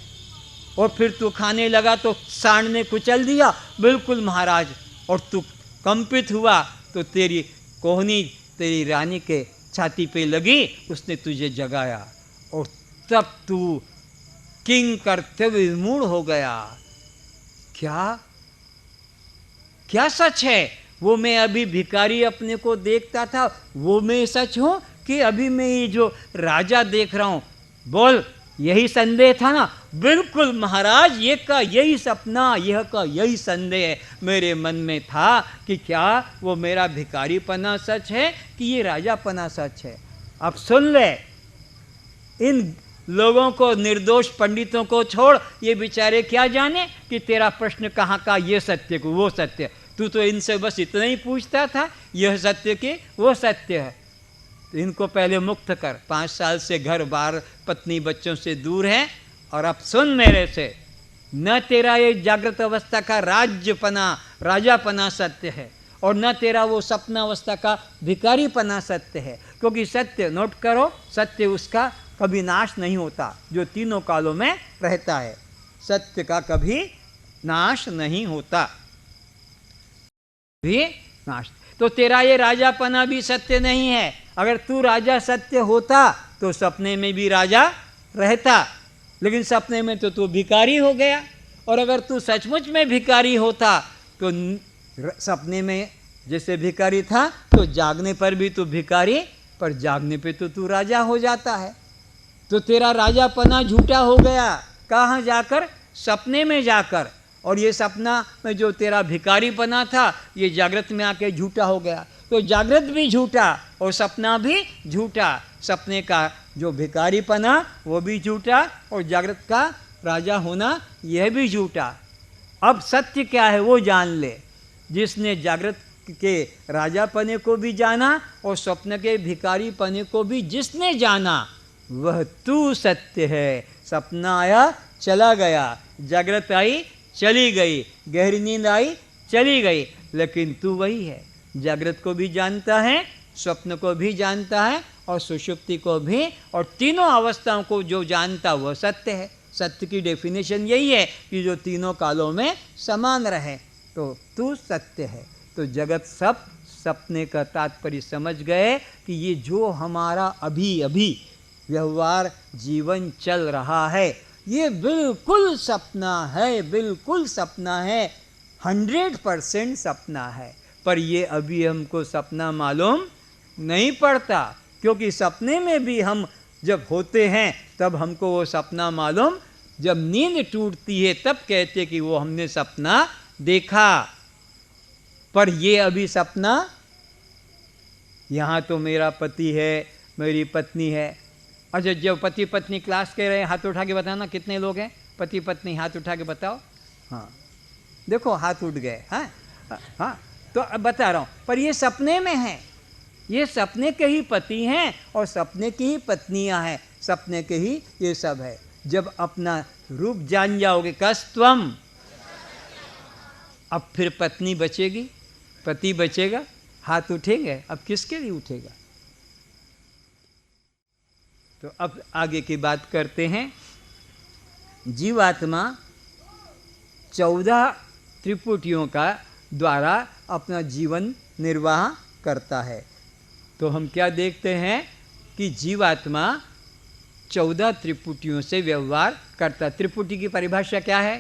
और फिर तू खाने लगा तो सांड ने कुचल दिया। बिल्कुल महाराज। और तू कंपित हुआ तो तेरी कोहनी तेरी रानी के छाती पे लगी, उसने तुझे जगाया और तब तू किंग करते विमूढ़ हो गया। क्या क्या सच है? वो मैं अभी भिखारी अपने को देखता था, वो मैं सच हूं कि अभी मैं ये जो राजा देख रहा हूं? बोल, यही संदेह था ना? बिल्कुल महाराज, ये का यही सपना, यह का यही संदेह मेरे मन में था कि क्या वो मेरा भिखारीपना सच है कि ये राजापना सच है। अब सुन ले, इन लोगों को, निर्दोष पंडितों को छोड़, ये बेचारे क्या जाने कि तेरा प्रश्न कहाँ का, ये सत्य को वो सत्य। तू तो इनसे बस इतना ही पूछता था, यह सत्य कि वो सत्य है। तो इनको पहले मुक्त कर। 5 साल से घर बार पत्नी बच्चों से दूर है। और अब सुन मेरे से, न तेरा ये जागृत अवस्था का राज्यपना, राजापना सत्य है, और न तेरा वो सपनावस्था का भिखारीपना सत्य है। क्योंकि सत्य, नोट करो, सत्य उसका कभी नाश नहीं होता, जो तीनों कालों में रहता है। सत्य का कभी नाश नहीं होता, भी नाश। तो तेरा ये राजापना भी सत्य नहीं है। अगर तू राजा सत्य होता तो सपने में भी राजा रहता, लेकिन सपने में तो तू भिखारी हो गया। और अगर तू सचमुच में भिखारी होता तो सपने में जैसे भिखारी था तो जागने पर भी तू भिखारी, पर जागने पे तो तू राजा हो जाता है। तो तेरा राजापना झूठा हो गया। कहाँ जाकर? सपने में जाकर। और ये सपना में जो तेरा भिखारीपना था, ये जागृत में आके झूठा हो गया। तो जागृत भी झूठा और सपना भी झूठा। सपने का जो भिखारीपना वो भी झूठा, और जागृत का राजा होना यह भी झूठा। अब सत्य क्या है वो जान ले। जिसने जागृत के राजापने को भी जाना और स्वप्न के भिखारीपने को भी जिसने जाना, वह तू सत्य है। सपना आया चला गया, जागृत आई चली गई, गहरी नींद आई चली गई, लेकिन तू वही है। जागृत को भी जानता है, स्वप्न को भी जानता है, और सुषुप्ति को भी, और तीनों अवस्थाओं को जो जानता वह सत्य है। सत्य की डेफिनेशन यही है कि जो तीनों कालों में समान रहे, तो तू सत्य है। तो जगत सब सपने का तात्पर्य समझ गए कि ये जो हमारा अभी अभी व्यवहार जीवन चल रहा है, ये बिल्कुल सपना है, बिल्कुल सपना है, 100% सपना है। पर ये अभी हमको सपना मालूम नहीं पड़ता, क्योंकि सपने में भी हम जब होते हैं तब हमको वो सपना मालूम, जब नींद टूटती है तब कहते कि वो हमने सपना देखा। पर ये अभी सपना, यहाँ तो मेरा पति है, मेरी पत्नी है। अच्छा, जब पति पत्नी क्लास के रहे, हाथ उठा के बताना कितने लोग हैं पति पत्नी, हाथ उठा के बताओ। हाँ देखो हाथ उठ गए। हाँ हाँ, तो अब बता रहा हूँ, पर ये सपने में है, ये सपने के ही पति हैं और सपने की ही पत्नियाँ हैं, सपने के ही ये सब है। जब अपना रूप जान जाओगे, कस्तम, अब फिर पत्नी बचेगी, पति बचेगा, हाथ उठेंगे। अब किसके लिए उठेगा? तो अब आगे की बात करते हैं। जीवात्मा 14 त्रिपुटियों का द्वारा अपना जीवन निर्वाह करता है। तो हम क्या देखते हैं कि जीवात्मा 14 त्रिपुटियों से व्यवहार करता। त्रिपुटी की परिभाषा क्या है?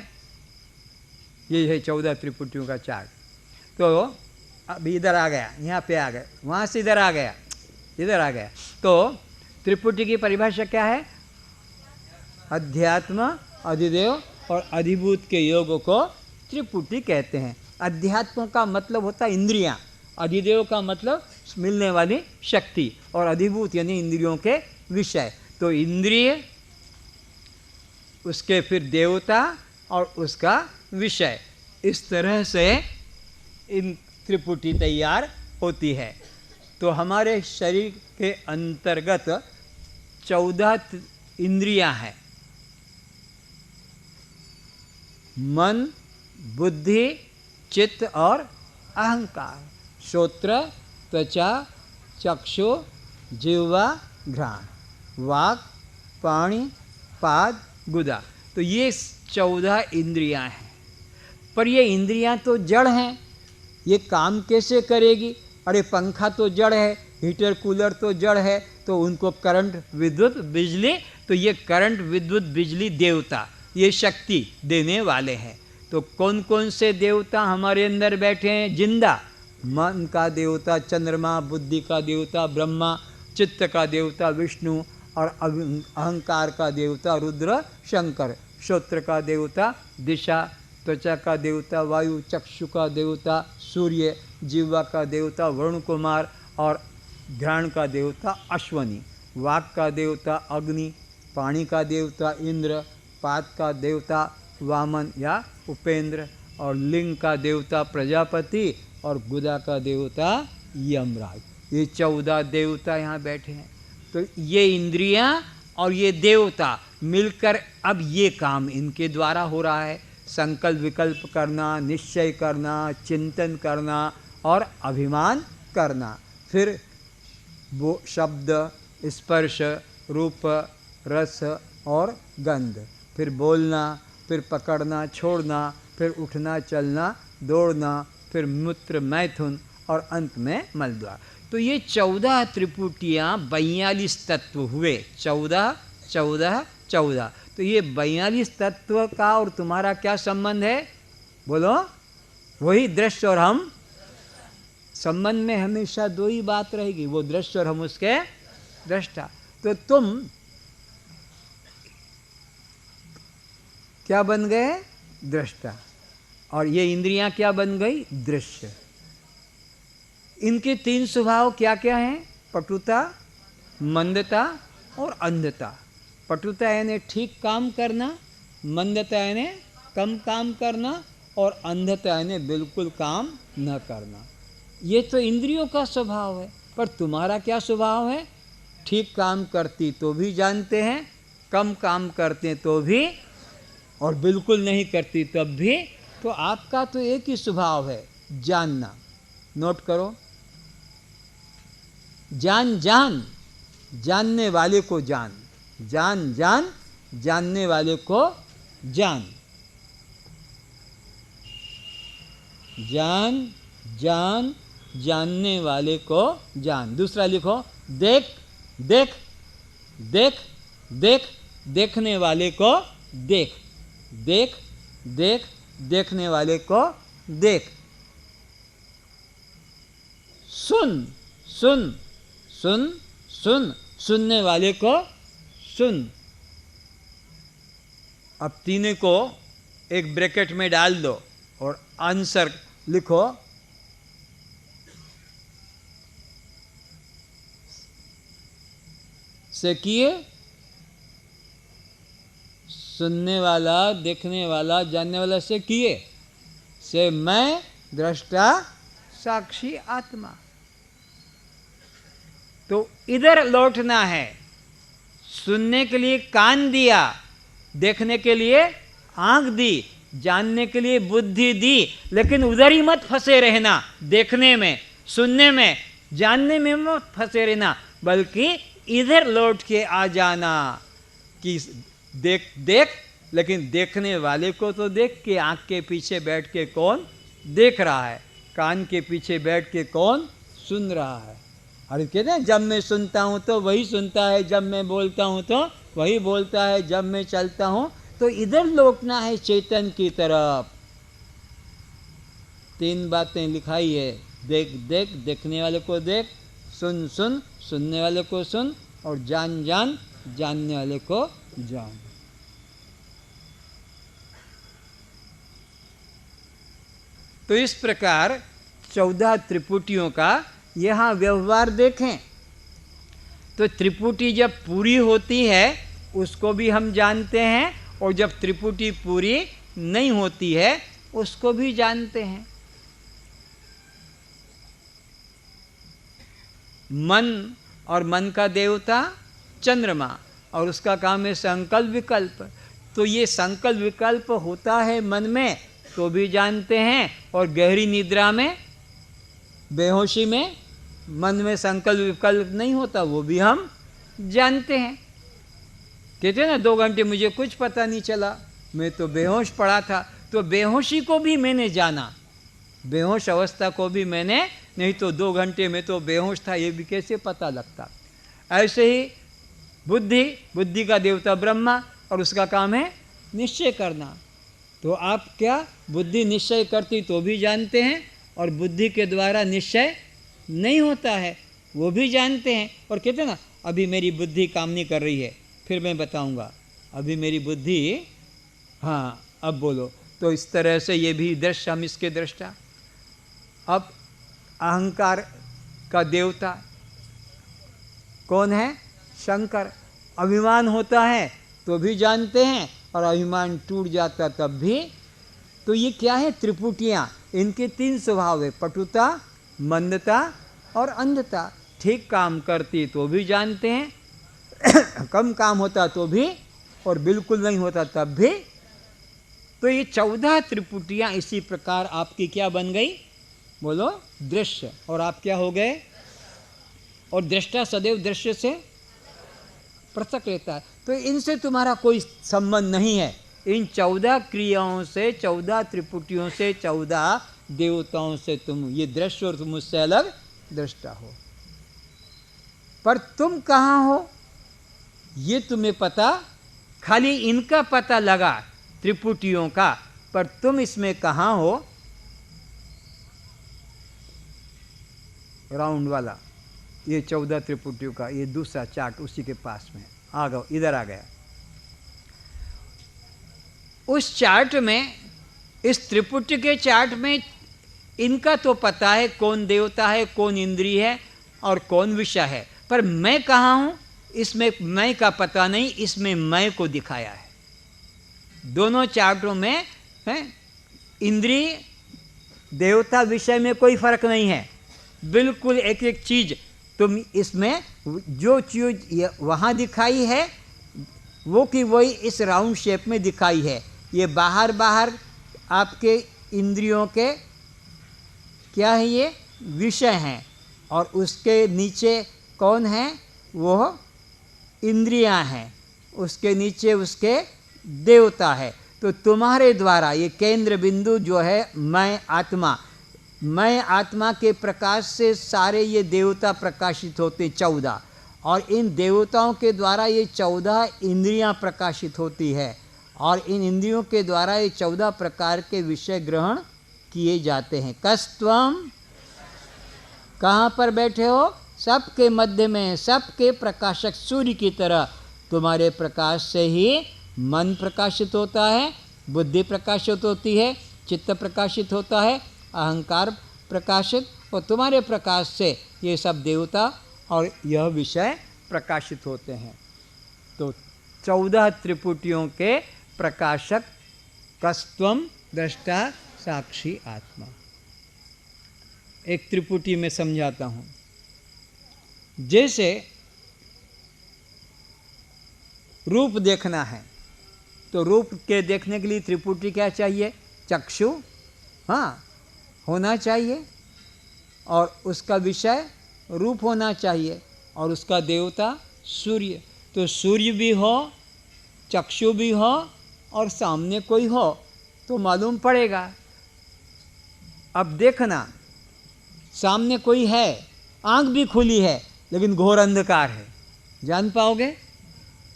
ये है 14 त्रिपुटियों का चार्ट। तो अब इधर आ गया, यहाँ पे आ गए, वहाँ से इधर आ गया, इधर आ गया। तो त्रिपुटी की परिभाषा क्या है? अध्यात्म, अधिदेव और अधिभूत के योग को त्रिपुटी कहते हैं। अध्यात्म का मतलब होता है इंद्रियां, अधिदेव का मतलब मिलने वाली शक्ति, और अधिभूत यानी इंद्रियों के विषय। तो इंद्रिय, उसके फिर देवता और उसका विषय, इस तरह से इन त्रिपुटी तैयार होती है। तो हमारे शरीर के अंतर्गत 14 इंद्रियां हैं। मन, बुद्धि, चित्त और अहंकार। श्रोत्र, त्वचा, चक्षु, जिह्वा घ्राण, वाक, पाणी, पाद, गुदा। तो ये 14 इंद्रियां हैं। पर ये इंद्रियां तो जड़ हैं, ये काम कैसे करेगी? अरे पंखा तो जड़ है, हीटर कूलर तो जड़ है, तो उनको करंट विद्युत बिजली, तो ये करंट विद्युत बिजली देवता, ये शक्ति देने वाले हैं। तो कौन कौन से देवता हमारे अंदर बैठे हैं? जिंदा मन का देवता चंद्रमा, बुद्धि का देवता ब्रह्मा, चित्त का देवता विष्णु, और अहंकार का देवता रुद्र शंकर, श्रोत्र का देवता दिशा, त्वचा का देवता वायु, चक्षु का देवता सूर्य, जिह्वा का देवता वरुण कुमार, और घ्राण का देवता अश्वनी, वाक का देवता अग्नि, पाणी का देवता इंद्र, पाद का देवता वामन या उपेंद्र, और लिंग का देवता प्रजापति, और गुदा का देवता यमराज। ये 14 देवता यहाँ बैठे हैं। तो ये इंद्रियां और ये देवता मिलकर अब ये काम इनके द्वारा हो रहा है। संकल्प विकल्प करना, निश्चय करना, चिंतन करना और अभिमान करना। फिर वो शब्द, स्पर्श, रूप, रस और गंध, फिर बोलना, फिर पकड़ना छोड़ना, फिर उठना चलना दौड़ना, फिर मूत्र मैथुन और अंत में मलद्वार। तो ये 14 त्रिपुटियाँ 42 तत्व हुए। 14, 14, 14। तो ये 42 तत्व का और तुम्हारा क्या संबंध है? बोलो। वही दृश्य और हम। संबंध में हमेशा दो ही बात रहेगी, वो दृश्य और हम उसके दृष्टा। तो तुम क्या बन गए? दृष्टा। और ये इंद्रियां क्या बन गई? दृश्य। इनके 3 स्वभाव क्या क्या हैं? पटुता, मंदता और अंधता। पटुता यानी ठीक काम करना, मंदता यानी कम काम करना, और अंधता यानी बिल्कुल काम न करना। ये तो इंद्रियों का स्वभाव है। पर तुम्हारा क्या स्वभाव है? ठीक काम करती तो भी जानते हैं, कम काम करते तो भी, और बिल्कुल नहीं करती तब भी। तो आपका तो एक ही स्वभाव है, जानना। नोट करो, जान जान, जानने वाले को जान, जान जान, जानने वाले को जान, जान जान, जानने वाले को जान। दूसरा लिखो, देख देख देख देख, देखने वाले को देख, देख देख, देखने वाले को देख। सुन सुन सुन सुन, सुनने वाले को सुन। अब तीनों को एक ब्रैकेट में डाल दो और आंसर लिखो। से किए, सुनने वाला, देखने वाला, जानने वाला से किए, से मैं दृष्टा साक्षी आत्मा। तो इधर लौटना है। सुनने के लिए कान दिया, देखने के लिए आंख दी, जानने के लिए बुद्धि दी, लेकिन उधर ही मत फंसे रहना। देखने में, सुनने में, जानने में मत फंसे रहना, बल्कि इधर लौट के आ जाना कि देख देख, लेकिन देखने वाले को तो देख के, आंख के पीछे बैठ के कौन देख रहा है, कान के पीछे बैठ के कौन सुन रहा है। अरे कहते हैं जब मैं सुनता हूँ तो वही सुनता है, जब मैं बोलता हूँ तो वही बोलता है, जब मैं चलता हूँ तो इधर लौटना है चेतन की तरफ। 3 बातें लिखाई है, देख देख, देखने वाले को देख, सुन सुन, सुनने वाले को सुन, और जान जान, जानने वाले को जान। तो इस प्रकार 14 त्रिपुटियों का यहाँ व्यवहार देखें तो त्रिपुटी जब पूरी होती है उसको भी हम जानते हैं, और जब त्रिपुटी पूरी नहीं होती है उसको भी जानते हैं। मन, और मन का देवता चंद्रमा, और उसका काम है संकल्प विकल्प। तो ये संकल्प विकल्प होता है मन में तो भी जानते हैं, और गहरी निद्रा में, बेहोशी में मन में संकल्प विकल्प नहीं होता वो भी हम जानते हैं। कहते हैं ना 2 घंटे मुझे कुछ पता नहीं चला, मैं तो बेहोश पड़ा था, तो बेहोशी को भी मैंने जाना, बेहोश अवस्था को भी मैंने, नहीं तो 2 घंटे में तो बेहोश था ये भी कैसे पता लगता। ऐसे ही बुद्धि का देवता ब्रह्मा और उसका काम है निश्चय करना। तो आप क्या बुद्धि निश्चय करती तो भी जानते हैं, और बुद्धि के द्वारा निश्चय नहीं होता है वो भी जानते हैं। और कहते हैं ना अभी मेरी बुद्धि काम नहीं कर रही है, फिर मैं बताऊंगा, अभी मेरी बुद्धि, हाँ अब बोलो। तो इस तरह से ये भी दृश्य, हम इसके दृष्टा। अब अहंकार का देवता कौन है? शंकर। अभिमान होता है तो भी जानते हैं, और अभिमान टूट जाता तब भी। तो ये क्या है? त्रिपुटियाँ, इनके 3 स्वभाव है, पटुता, मंदता और अंधता। ठीक काम करती तो भी जानते हैं, कम काम होता तो भी, और बिल्कुल नहीं होता तब भी। तो ये 14 त्रिपुटियाँ इसी प्रकार आपकी क्या बन गई? बोलो दृश्य। और आप क्या हो गए? और दृष्टा सदैव दृश्य से पृथक रहता है, तो इनसे तुम्हारा कोई संबंध नहीं है। इन 14 क्रियाओं से, 14 त्रिपुटियों से, 14 देवताओं से तुम ये दृश्य और तुम उससे अलग दृष्टा हो। पर तुम कहाँ हो ये तुम्हें पता, खाली इनका पता लगा त्रिपुटियों का, पर तुम इसमें कहाँ हो? राउंड वाला ये 14 त्रिपुटियों का ये दूसरा चार्ट उसी के पास में आ गया, इधर आ गया। उस चार्ट में, इस त्रिपुटी के चार्ट में इनका तो पता है कौन देवता है, कौन इंद्रिय है और कौन विषय है, पर मैं कहाँ हूँ इसमें मैं का पता नहीं, इसमें मैं को दिखाया है। दोनों चार्टों में है इंद्रिय देवता विषय में कोई फर्क नहीं है, बिल्कुल एक एक चीज तुम इसमें जो चीज वहाँ दिखाई है वो कि वही इस राउंड शेप में दिखाई है। ये बाहर बाहर आपके इंद्रियों के क्या है? ये विषय हैं, और उसके नीचे कौन है? वो इंद्रियां हैं, उसके नीचे उसके देवता है। तो तुम्हारे द्वारा ये केंद्र बिंदु जो है मैं आत्मा के प्रकाश से सारे ये देवता प्रकाशित होते 14, और इन देवताओं के द्वारा ये 14 इंद्रियां प्रकाशित होती है, और इन इंद्रियों के द्वारा ये 14 प्रकार के विषय ग्रहण किए जाते हैं। कस्त्वम, कहाँ पर बैठे हो? सबके मध्य में, सबके प्रकाशक सूर्य की तरह तुम्हारे प्रकाश से ही मन प्रकाशित होता है, बुद्धि प्रकाशित होती है, चित्त प्रकाशित होता है, अहंकार प्रकाशित, और तुम्हारे प्रकाश से ये सब देवता और यह विषय प्रकाशित होते हैं। तो 14 त्रिपुटियों के प्रकाशक कस्त्वम दृष्टा साक्षी आत्मा। एक त्रिपुटी में समझाता हूँ। जैसे रूप देखना है तो रूप के देखने के लिए त्रिपुटी क्या चाहिए? चक्षु, हाँ होना चाहिए, और उसका विषय रूप होना चाहिए, और उसका देवता सूर्य। तो सूर्य भी हो, चक्षु भी हो, और सामने कोई हो तो मालूम पड़ेगा। अब देखना, सामने कोई है, आंख भी खुली है लेकिन घोर अंधकार है, जान पाओगे?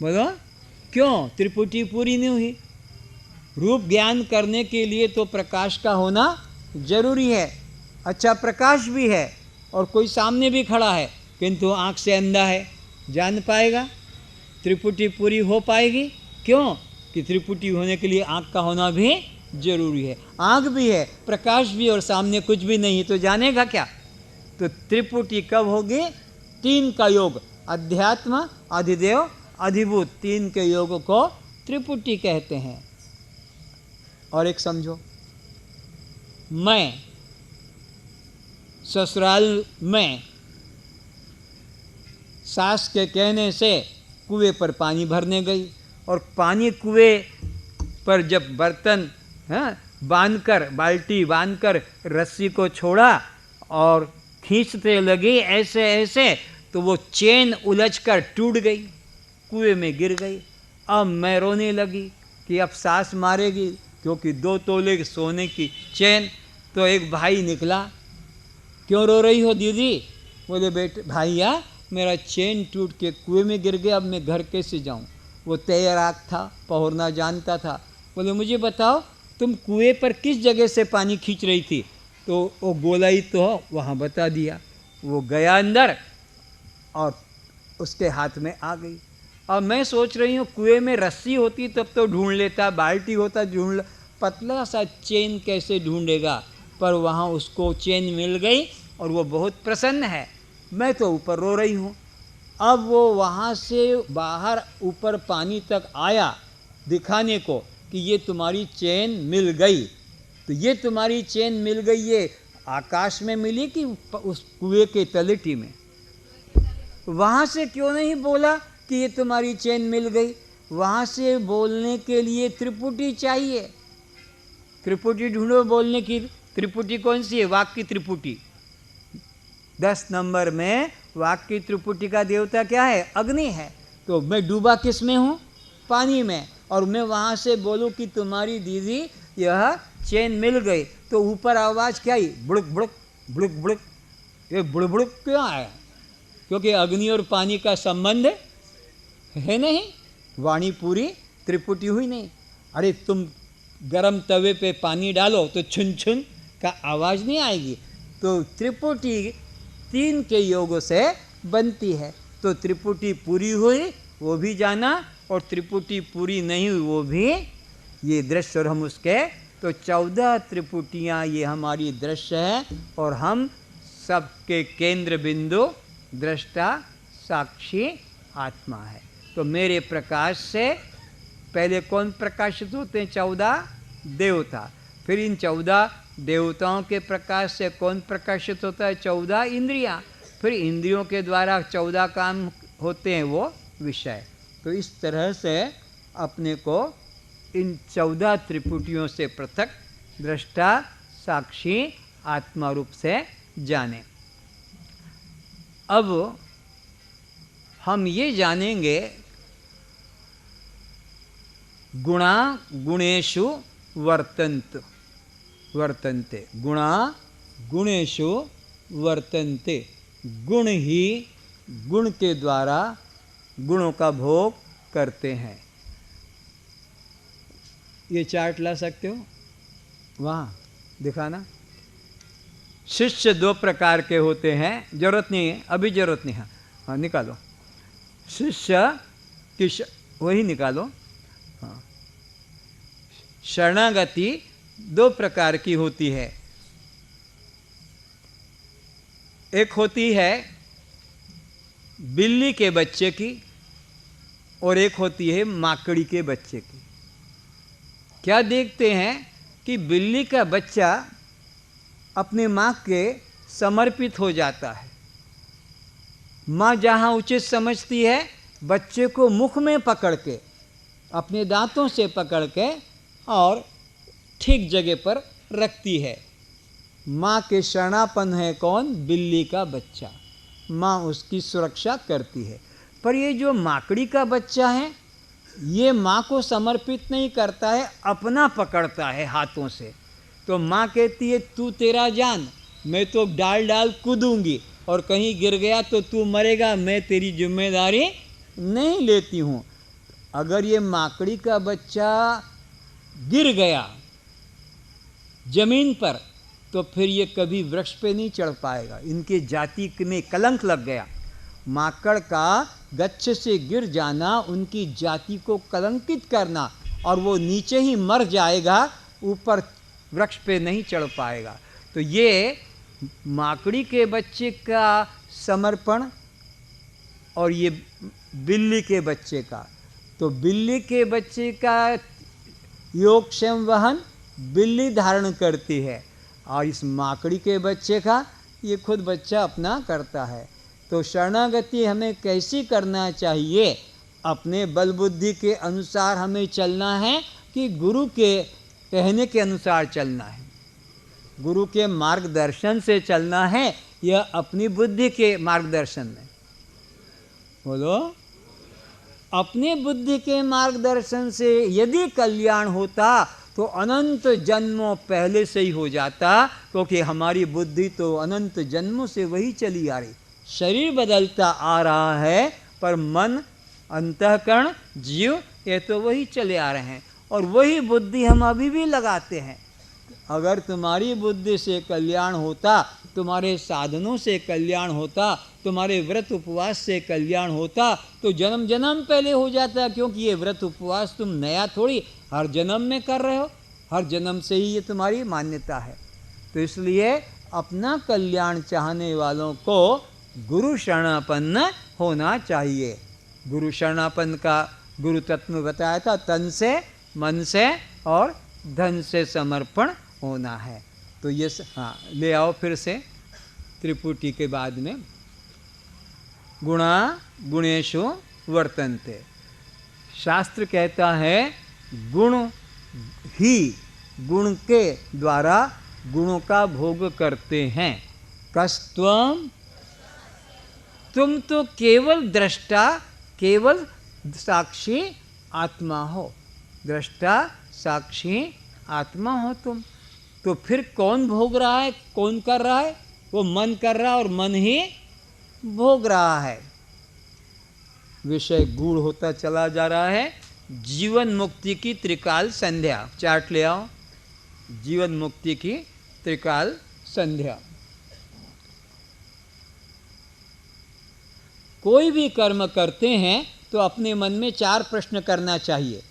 बोलो क्यों? त्रिपुटी पूरी नहीं हुई। रूप ज्ञान करने के लिए तो प्रकाश का होना जरूरी है, अच्छा प्रकाश भी है, और कोई सामने भी खड़ा है किंतु आँख से अंधा है, जान पाएगा? त्रिपुटी पूरी हो पाएगी? क्यों कि त्रिपुटी होने के लिए आँख का होना भी जरूरी है। आँख भी है, प्रकाश भी, और सामने कुछ भी नहीं, तो जानेगा क्या? तो त्रिपुटी कब होगी? 3 का योग, अध्यात्म, अधिदेव, अधिभूत, 3 के योग को त्रिपुटी कहते हैं। और एक समझो, मैं ससुराल में सास के कहने से कुएं पर पानी भरने गई, और पानी कुएं पर जब बर्तन बांधकर, बाल्टी बांधकर रस्सी को छोड़ा और खींचते लगी ऐसे ऐसे, तो वो चेन उलझकर टूट गई, कुएं में गिर गई। अब मैं रोने लगी कि अब सांस मारेगी, क्योंकि 2 तोले सोने की चेन। तो एक भाई निकला, क्यों रो रही हो दीदी? बोले बेटे भैया मेरा चेन टूट के कुएं में गिर गया, अब मैं घर कैसे जाऊं? वो तैराक था, पहुरना जानता था। बोले मुझे बताओ तुम कुएं पर किस जगह से पानी खींच रही थी? तो वो गोलाई तो वहाँ बता दिया। वो गया अंदर और उसके हाथ में आ गई। अब मैं सोच रही हूँ कुएं में रस्सी होती तब तो ढूंढ लेता, बाल्टी होता ढूंढ, पतला सा चेन कैसे ढूंढेगा? पर वहाँ उसको चेन मिल गई और वो बहुत प्रसन्न है। मैं तो ऊपर रो रही हूँ। अब वो वहाँ से बाहर ऊपर पानी तक आया दिखाने को कि ये तुम्हारी चेन मिल गई। तो ये तुम्हारी चेन मिल गई, ये आकाश में मिली कि उस कुएं के तलहटी में? वहाँ से क्यों नहीं बोला कि ये तुम्हारी चेन मिल गई? वहाँ से बोलने के लिए त्रिपुटी चाहिए। त्रिपुटी ढूंढो बोलने की। त्रिपुटी कौन सी है? वाक् की त्रिपुटी। 10 नंबर में वाक् की त्रिपुटी का देवता क्या है? अग्नि है। तो मैं डूबा किस में हूँ? पानी में। और मैं वहाँ से बोलूँ कि तुम्हारी दीदी यह चेन मिल गई, तो ऊपर आवाज़ क्या आई? बुड़क बुड़क बुड़क बुड़क। ये बुड़ बुड़क क्यों आया? क्योंकि अग्नि और पानी का संबंध है नहीं, वाणी पूरी त्रिपुटी हुई नहीं। अरे तुम गरम तवे पे पानी डालो तो छुन छुन का आवाज़ नहीं आएगी। तो त्रिपुटी 3 के योगों से बनती है। तो त्रिपुटी पूरी हुई वो भी जाना, और त्रिपुटी पूरी नहीं हुई वो भी ये दृश्य। और हम उसके तो 14 त्रिपुटियाँ ये हमारी दृश्य है, और हम सबके केंद्र बिंदु दृष्टा साक्षी आत्मा है। तो मेरे प्रकाश से पहले कौन प्रकाशित होते हैं? 14 देवता। फिर इन 14 देवताओं के प्रकाश से कौन प्रकाशित होता है? 14 इंद्रियां। फिर इंद्रियों के द्वारा 14 काम होते हैं, वो विषय। तो इस तरह से अपने को इन 14 त्रिपुटियों से पृथक दृष्टा साक्षी आत्मा रूप से जाने। अब हम ये जानेंगे गुणा गुणेषु वर्तन्ते। गुणा गुणेषु वर्तन्ते। गुण ही गुण के द्वारा गुणों का भोग करते हैं। ये चार्ट ला सकते हो, वहाँ दिखाना। शिष्य 2 प्रकार के होते हैं। जरूरत नहीं है, अभी जरूरत नहीं है। हाँ निकालो शिष्य की वही निकालो। हाँ, शरणागति 2 प्रकार की होती है। एक होती है बिल्ली के बच्चे की, और एक होती है माकड़ी के बच्चे की। क्या देखते हैं कि बिल्ली का बच्चा अपने माँ के समर्पित हो जाता है। माँ जहाँ उचित समझती है, बच्चे को मुख में पकड़ के, अपने दांतों से पकड़ के और ठीक जगह पर रखती है। माँ के शरणापन है कौन? बिल्ली का बच्चा। माँ उसकी सुरक्षा करती है। पर ये जो माकड़ी का बच्चा है, ये माँ को समर्पित नहीं करता है, अपना पकड़ता है हाथों से। तो माँ कहती है तू तेरा जान, मैं तो डाल डाल कूदूंगी, और कहीं गिर गया तो तू मरेगा, मैं तेरी जिम्मेदारी नहीं लेती हूँ। अगर ये माकड़ी का बच्चा गिर गया जमीन पर, तो फिर ये कभी वृक्ष पे नहीं चढ़ पाएगा। इनके जाति में कलंक लग गया। माकड़ का गच्छ से गिर जाना, उनकी जाति को कलंकित करना, और वो नीचे ही मर जाएगा, ऊपर वृक्ष पे नहीं चढ़ पाएगा। तो ये माकड़ी के बच्चे का समर्पण और ये बिल्ली के बच्चे का। तो बिल्ली के बच्चे का योगक्षेम वहन बिल्ली धारण करती है, और इस माकड़ी के बच्चे का ये खुद बच्चा अपना करता है। तो शरणागति हमें कैसी करना चाहिए? अपने बल बुद्धि के अनुसार हमें चलना है कि गुरु के कहने के अनुसार चलना है? गुरु के मार्गदर्शन से चलना है यह अपनी बुद्धि के मार्गदर्शन में। बोलो, अपनी बुद्धि के मार्गदर्शन से यदि कल्याण होता तो अनंत जन्मों पहले से ही हो जाता, क्योंकि हमारी बुद्धि तो अनंत जन्मों से वही चली आ रही। शरीर बदलता आ रहा है पर मन, अंतःकरण, जीव ये तो वही चले आ रहे हैं, और वही बुद्धि हम अभी भी लगाते हैं। अगर तुम्हारी बुद्धि से कल्याण होता, तुम्हारे साधनों से कल्याण होता, तुम्हारे व्रत उपवास से कल्याण होता, तो जन्म जन्म पहले हो जाता, क्योंकि ये व्रत उपवास तुम नया थोड़ी हर जन्म में कर रहे हो, हर जन्म से ही ये तुम्हारी मान्यता है। तो इसलिए अपना कल्याण चाहने वालों को गुरु शरणापन्न होना चाहिए। गुरु शरणापन्न का गुरु तत्व में बताया था, तन से, मन से और धन से समर्पण होना है। तो ये हाँ, ले आओ फिर से त्रिपुटी के बाद में। गुणा गुणेषु वर्तन्ते। शास्त्र कहता है गुण ही गुण के द्वारा गुणों का भोग करते हैं। कस्त्वम, तुम तो केवल दृष्टा, केवल साक्षी आत्मा हो। दृष्टा साक्षी आत्मा हो तुम। तो फिर कौन भोग रहा है, कौन कर रहा है? वो मन कर रहा है, और मन ही भोग रहा है। विषय गूढ़ होता चला जा रहा है। जीवन मुक्ति की त्रिकाल संध्या, चार्ट ले आओ। जीवन मुक्ति की त्रिकाल संध्या। कोई भी कर्म करते हैं तो अपने मन में 4 प्रश्न करना चाहिए।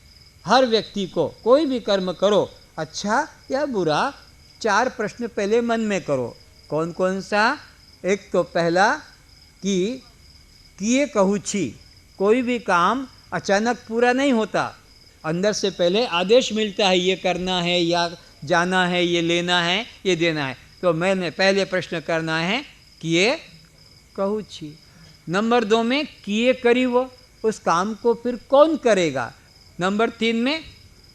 हर व्यक्ति को कोई भी कर्म करो, अच्छा या बुरा, 4 प्रश्न पहले मन में करो। कौन कौन सा? एक तो पहला कि किए कहूची। कोई भी काम अचानक पूरा नहीं होता, अंदर से पहले आदेश मिलता है, ये करना है या जाना है, ये लेना है, ये देना है। तो मैंने पहले प्रश्न करना है किए कहूची। नंबर 2 में किए करी वो, उस काम को फिर कौन करेगा। नंबर 3 में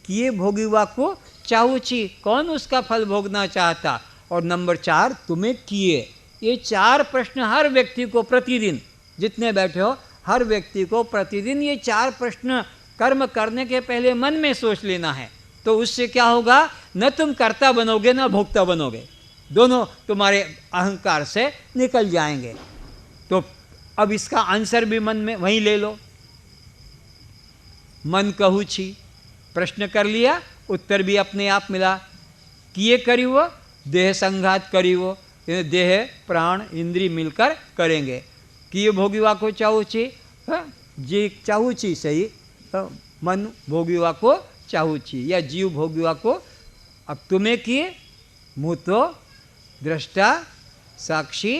किए भोगिवा को चाहूची, कौन उसका फल भोगना चाहता। और नंबर 4 तुम्हें किए। ये 4 प्रश्न हर व्यक्ति को प्रतिदिन, जितने बैठे हो हर व्यक्ति को प्रतिदिन ये 4 प्रश्न कर्म करने के पहले मन में सोच लेना है। तो उससे क्या होगा, न तुम कर्ता बनोगे न भोक्ता बनोगे, दोनों तुम्हारे अहंकार से निकल जाएंगे। तो अब इसका आंसर भी मन में वहीं ले लो। मन कहूची, प्रश्न कर लिया, उत्तर भी अपने आप मिला। किए करी वो, देह संघात करी वो, देह प्राण इंद्री मिलकर करेंगे। किए भोगिवा को चाहूची, जी चाहूची सही, मन भोगिवा को चाहूची या जीव भोगिवा को। अब तुम्हें किए मुँह तो दृष्टा साक्षी,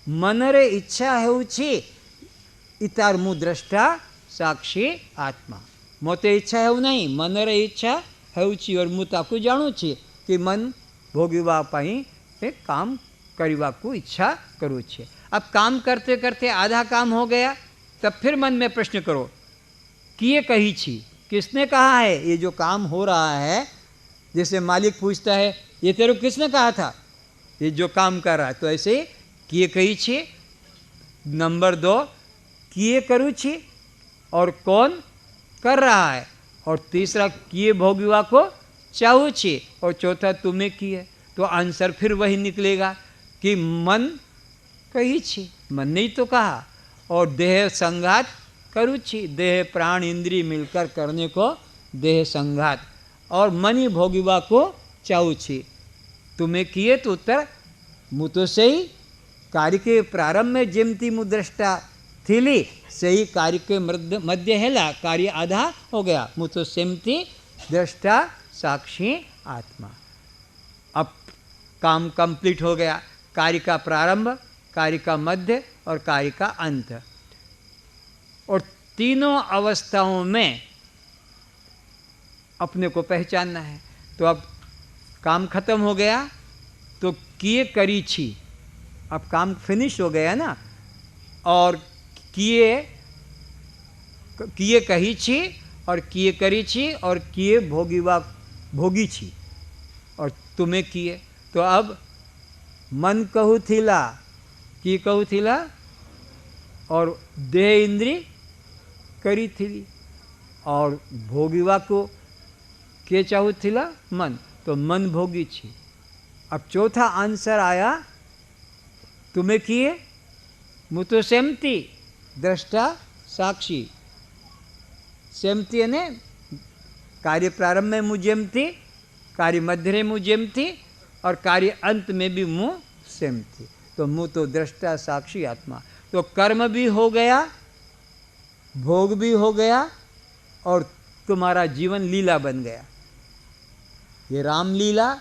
मनरे इच्छा हेउची इतार मुँह दृष्टा साक्षी आत्मा। मोते इच्छा है नहीं, मनरे इच्छा हेउची, और मुँ ताकू जाणु छी कि मन भोगिवा पाई एक काम करिवा को इच्छा करू छे। अब काम करते करते आधा काम हो गया, तब फिर मन में प्रश्न करो किए कही छी, किसने कहा है ये जो काम हो रहा है। जैसे मालिक पूछता है ये तेरे को किसने कहा था ये जो काम कर रहा है, तो ऐसे किए कही छी। नंबर 2 किए करू छी, और कौन कर रहा है। और तीसरा किए भोगिवा को चाहू छी, और चौथा तुम्हें किए। तो आंसर फिर वही निकलेगा कि मन कही छी, मन ने ही तो कहा, और देह संघात करू छी, देह प्राण इंद्री मिलकर करने को देह संघात, और मन ही भोगिवा को चाहू छी। तुम्हें किए तो उत्तर मुँह तो सही, कार्य के प्रारंभ में जिमती मुँह दृष्टा थीली, सही कार्य के मध्य हेला, कार्य आधा हो गया, मुँह तो सेमती दृष्टा साक्षी आत्मा। अब काम कंप्लीट हो गया, कार्य का प्रारंभ, कार्य का मध्य और कार्य का अंत। और तीनों अवस्थाओं में अपने को पहचानना है। तो अब काम खत्म हो गया, तो किए करी छी, अब काम फिनिश हो गया ना। और किए कही छी, और किए करी छी, और किए भोगी छी, और तुम्हें किए। तो अब मन कहूथिला की कहूथिला और देह इंद्री करी थी और भोगीवा को के चाहूथिला मन, तो मन भोगी छी। अब चौथा आंसर आया तुम्हें किए मु तो सेमती दृष्टा साक्षी। सेमती ने कार्य प्रारंभ में मु जेमती, कार्य मध्य में मु जेमती और कार्य अंत में भी मु सेमती। तो मु तो दृष्टा साक्षी आत्मा। तो कर्म भी हो गया, भोग भी हो गया और तुम्हारा जीवन लीला बन गया। ये रामलीला,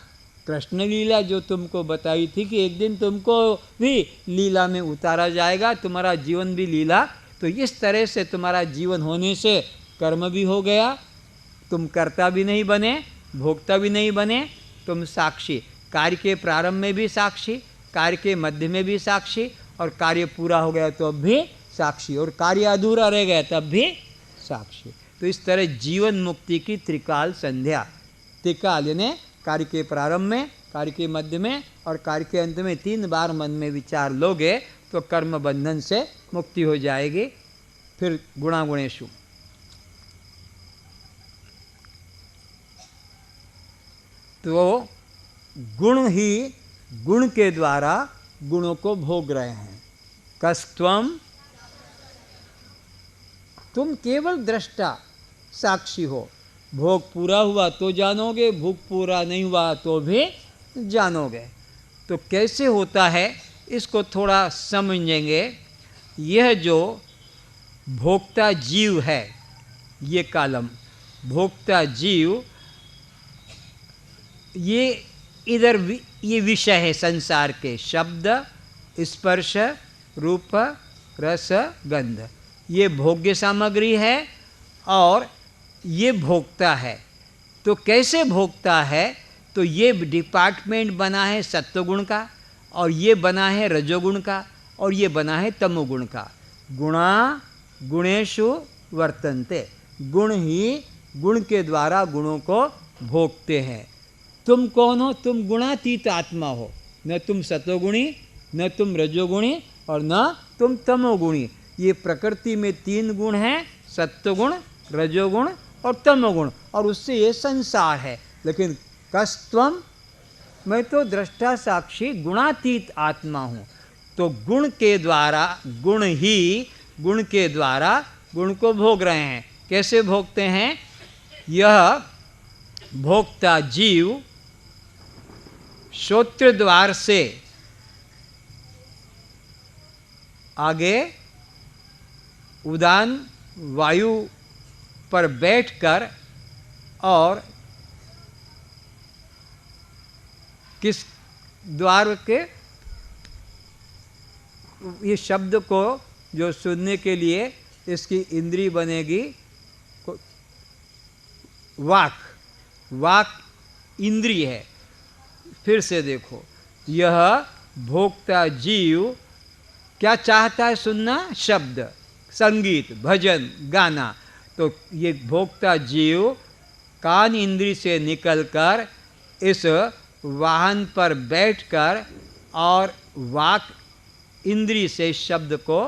कृष्ण लीला जो तुमको बताई थी कि एक दिन तुमको भी लीला में उतारा जाएगा, तुम्हारा जीवन भी लीला। तो इस तरह से तुम्हारा जीवन होने से कर्म भी हो गया, तुम कर्ता भी नहीं बने, भोक्ता भी नहीं बने, तुम साक्षी। कार्य के प्रारंभ में भी साक्षी, कार्य के मध्य में भी साक्षी और कार्य पूरा हो गया तो अब भी साक्षी, और कार्य अधूरा रह गया तब भी साक्षी। तो इस तरह जीवन मुक्ति की त्रिकाल संध्या, त्रिकाल यानी कार्य के प्रारंभ में, कार्य के मध्य में और कार्य के अंत में 3 बार मन में विचार लोगे तो कर्म बंधन से मुक्ति हो जाएगी। फिर गुणागुणेषु, तो गुण ही गुण के द्वारा गुणों को भोग रहे हैं। कस्त्वम, तुम केवल दृष्टा साक्षी हो। भोग पूरा हुआ तो जानोगे, भोग पूरा नहीं हुआ तो भी जानोगे। तो कैसे होता है इसको थोड़ा समझेंगे। यह जो भोक्ता जीव है, ये कालम भोक्ता जीव, ये इधर ये विषय है संसार के, शब्द, स्पर्श, रूप, रस, गंध, ये भोग्य सामग्री है और ये भोक्ता है। तो कैसे भोक्ता है, तो ये डिपार्टमेंट बना है सत्वगुण का और ये बना है रजोगुण का और ये बना है तमोगुण का। गुणा गुणेषु वर्तन्ते, गुण ही गुण के द्वारा गुणों को भोगते हैं। तुम कौन हो? तुम गुणातीत आत्मा हो, न तुम सतोगुणी, न तुम रजोगुणी और न तुम तमोगुणी। ये प्रकृति में 3 गुण हैं, सत्वगुण, रजोगुण और तमोगुण, और उससे ये संसार है। लेकिन कस्त्वम, मैं तो दृष्टा साक्षी गुणातीत आत्मा हूँ। तो गुण के द्वारा, गुण ही गुण के द्वारा गुण को भोग रहे हैं। कैसे भोगते हैं? यह भोक्ता जीव श्रोत्र द्वार से आगे उदान वायु पर बैठकर और किस द्वार के, ये शब्द को जो सुनने के लिए इसकी इंद्री बनेगी वाक, वाक इंद्री है। फिर से देखो, यह भोक्ता जीव क्या चाहता है? सुनना, शब्द, संगीत, भजन, गाना। तो ये भोक्ता जीव कान इंद्री से निकलकर इस वाहन पर बैठकर और वाक इंद्री से शब्द को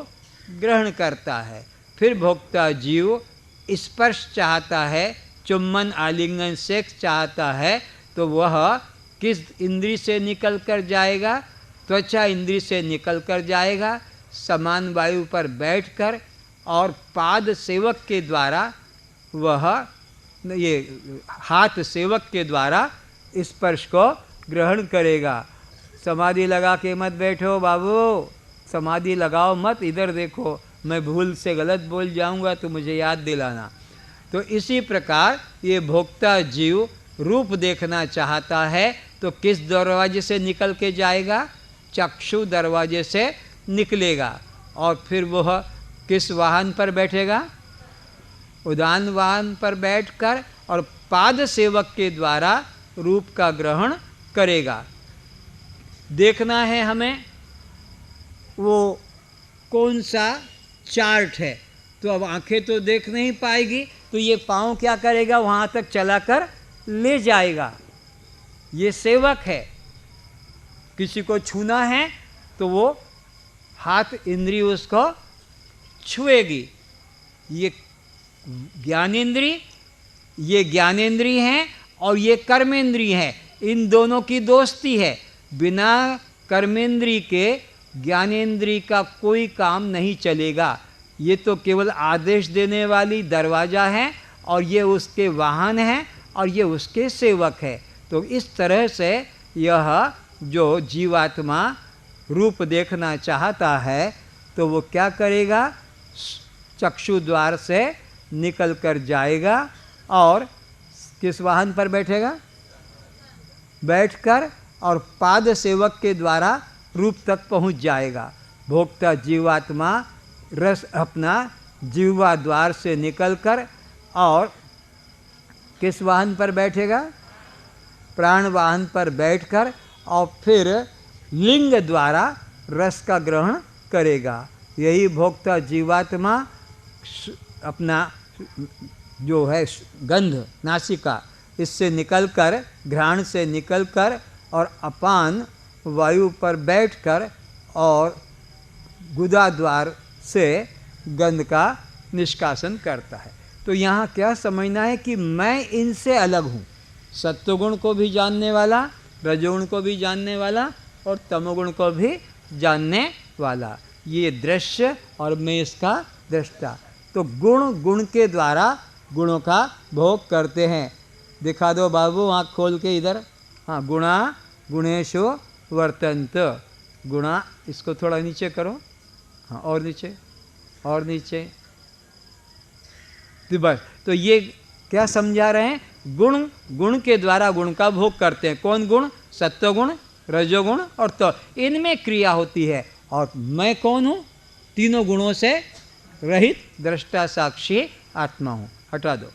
ग्रहण करता है। फिर भोक्ता जीव स्पर्श चाहता है, चुम्बन, आलिंगन, सेक्स चाहता है, तो वह किस इंद्री से निकल कर जाएगा? त्वचा इंद्री से निकल कर जाएगा। समान वायु पर बैठकर और पाद सेवक के द्वारा वह, ये हाथ सेवक के द्वारा स्पर्श को ग्रहण करेगा। समाधि लगा के मत बैठो बाबू, समाधि लगाओ मत, इधर देखो, मैं भूल से गलत बोल जाऊंगा तो मुझे याद दिलाना। तो इसी प्रकार ये भोक्ता जीव रूप देखना चाहता है तो किस दरवाजे से निकल के जाएगा? चक्षु दरवाजे से निकलेगा। और फिर वह किस वाहन पर बैठेगा? उदान वाहन पर बैठकर और पाद सेवक के द्वारा रूप का ग्रहण करेगा। देखना है हमें वो कौन सा चार्ट है, तो अब आंखें तो देख नहीं पाएगी, तो ये पाँव क्या करेगा? वहाँ तक चलाकर ले जाएगा। ये सेवक है। किसी को छूना है तो वो हाथ इंद्री उसको छुएगी। ये ज्ञानेंद्री, ये ज्ञानेंद्री है और ये कर्मेंद्री है। इन दोनों की दोस्ती है। बिना कर्मेंद्री के ज्ञानेंद्री का कोई काम नहीं चलेगा। ये तो केवल आदेश देने वाली दरवाज़ा है और ये उसके वाहन है और ये उसके सेवक है। तो इस तरह से यह जो जीवात्मा रूप देखना चाहता है तो वो क्या करेगा, चक्षु द्वार से निकल कर जाएगा और किस वाहन पर बैठेगा, बैठकर और पाद सेवक के द्वारा रूप तक पहुंच जाएगा। भोक्ता जीवात्मा रस अपना जीवा द्वार से निकलकर और किस वाहन पर बैठेगा, प्राण वाहन पर बैठकर और फिर लिंग द्वारा रस का ग्रहण करेगा। यही भोक्ता जीवात्मा अपना जो है गंध नासिका, इससे निकलकर, घ्राण से निकलकर और अपान वायु पर बैठकर और गुदा द्वार से गंध का निष्कासन करता है। तो यहाँ क्या समझना है कि मैं इनसे अलग हूँ। सत्वगुण को भी जानने वाला, रजोगुण को भी जानने वाला और तमोगुण को भी जानने वाला, ये दृश्य और मैं इसका दृष्टा। तो गुण गुण के द्वारा गुणों का भोग करते हैं। दिखा दो बाबू आँख खोल के इधर। हाँ, गुणा गुणेशु वर्तन्त। गुणा, इसको थोड़ा नीचे करो। हाँ, और नीचे और नीचे। तो बस, तो ये क्या समझा रहे हैं, गुण गुण के द्वारा गुण का भोग करते हैं। कौन गुण, सत्वगुण, रजोगुण और तो इनमें क्रिया होती है। और मैं कौन हूँ, तीनों गुणों से रहित दृष्टा साक्षी आत्मा हूँ। हटा दो।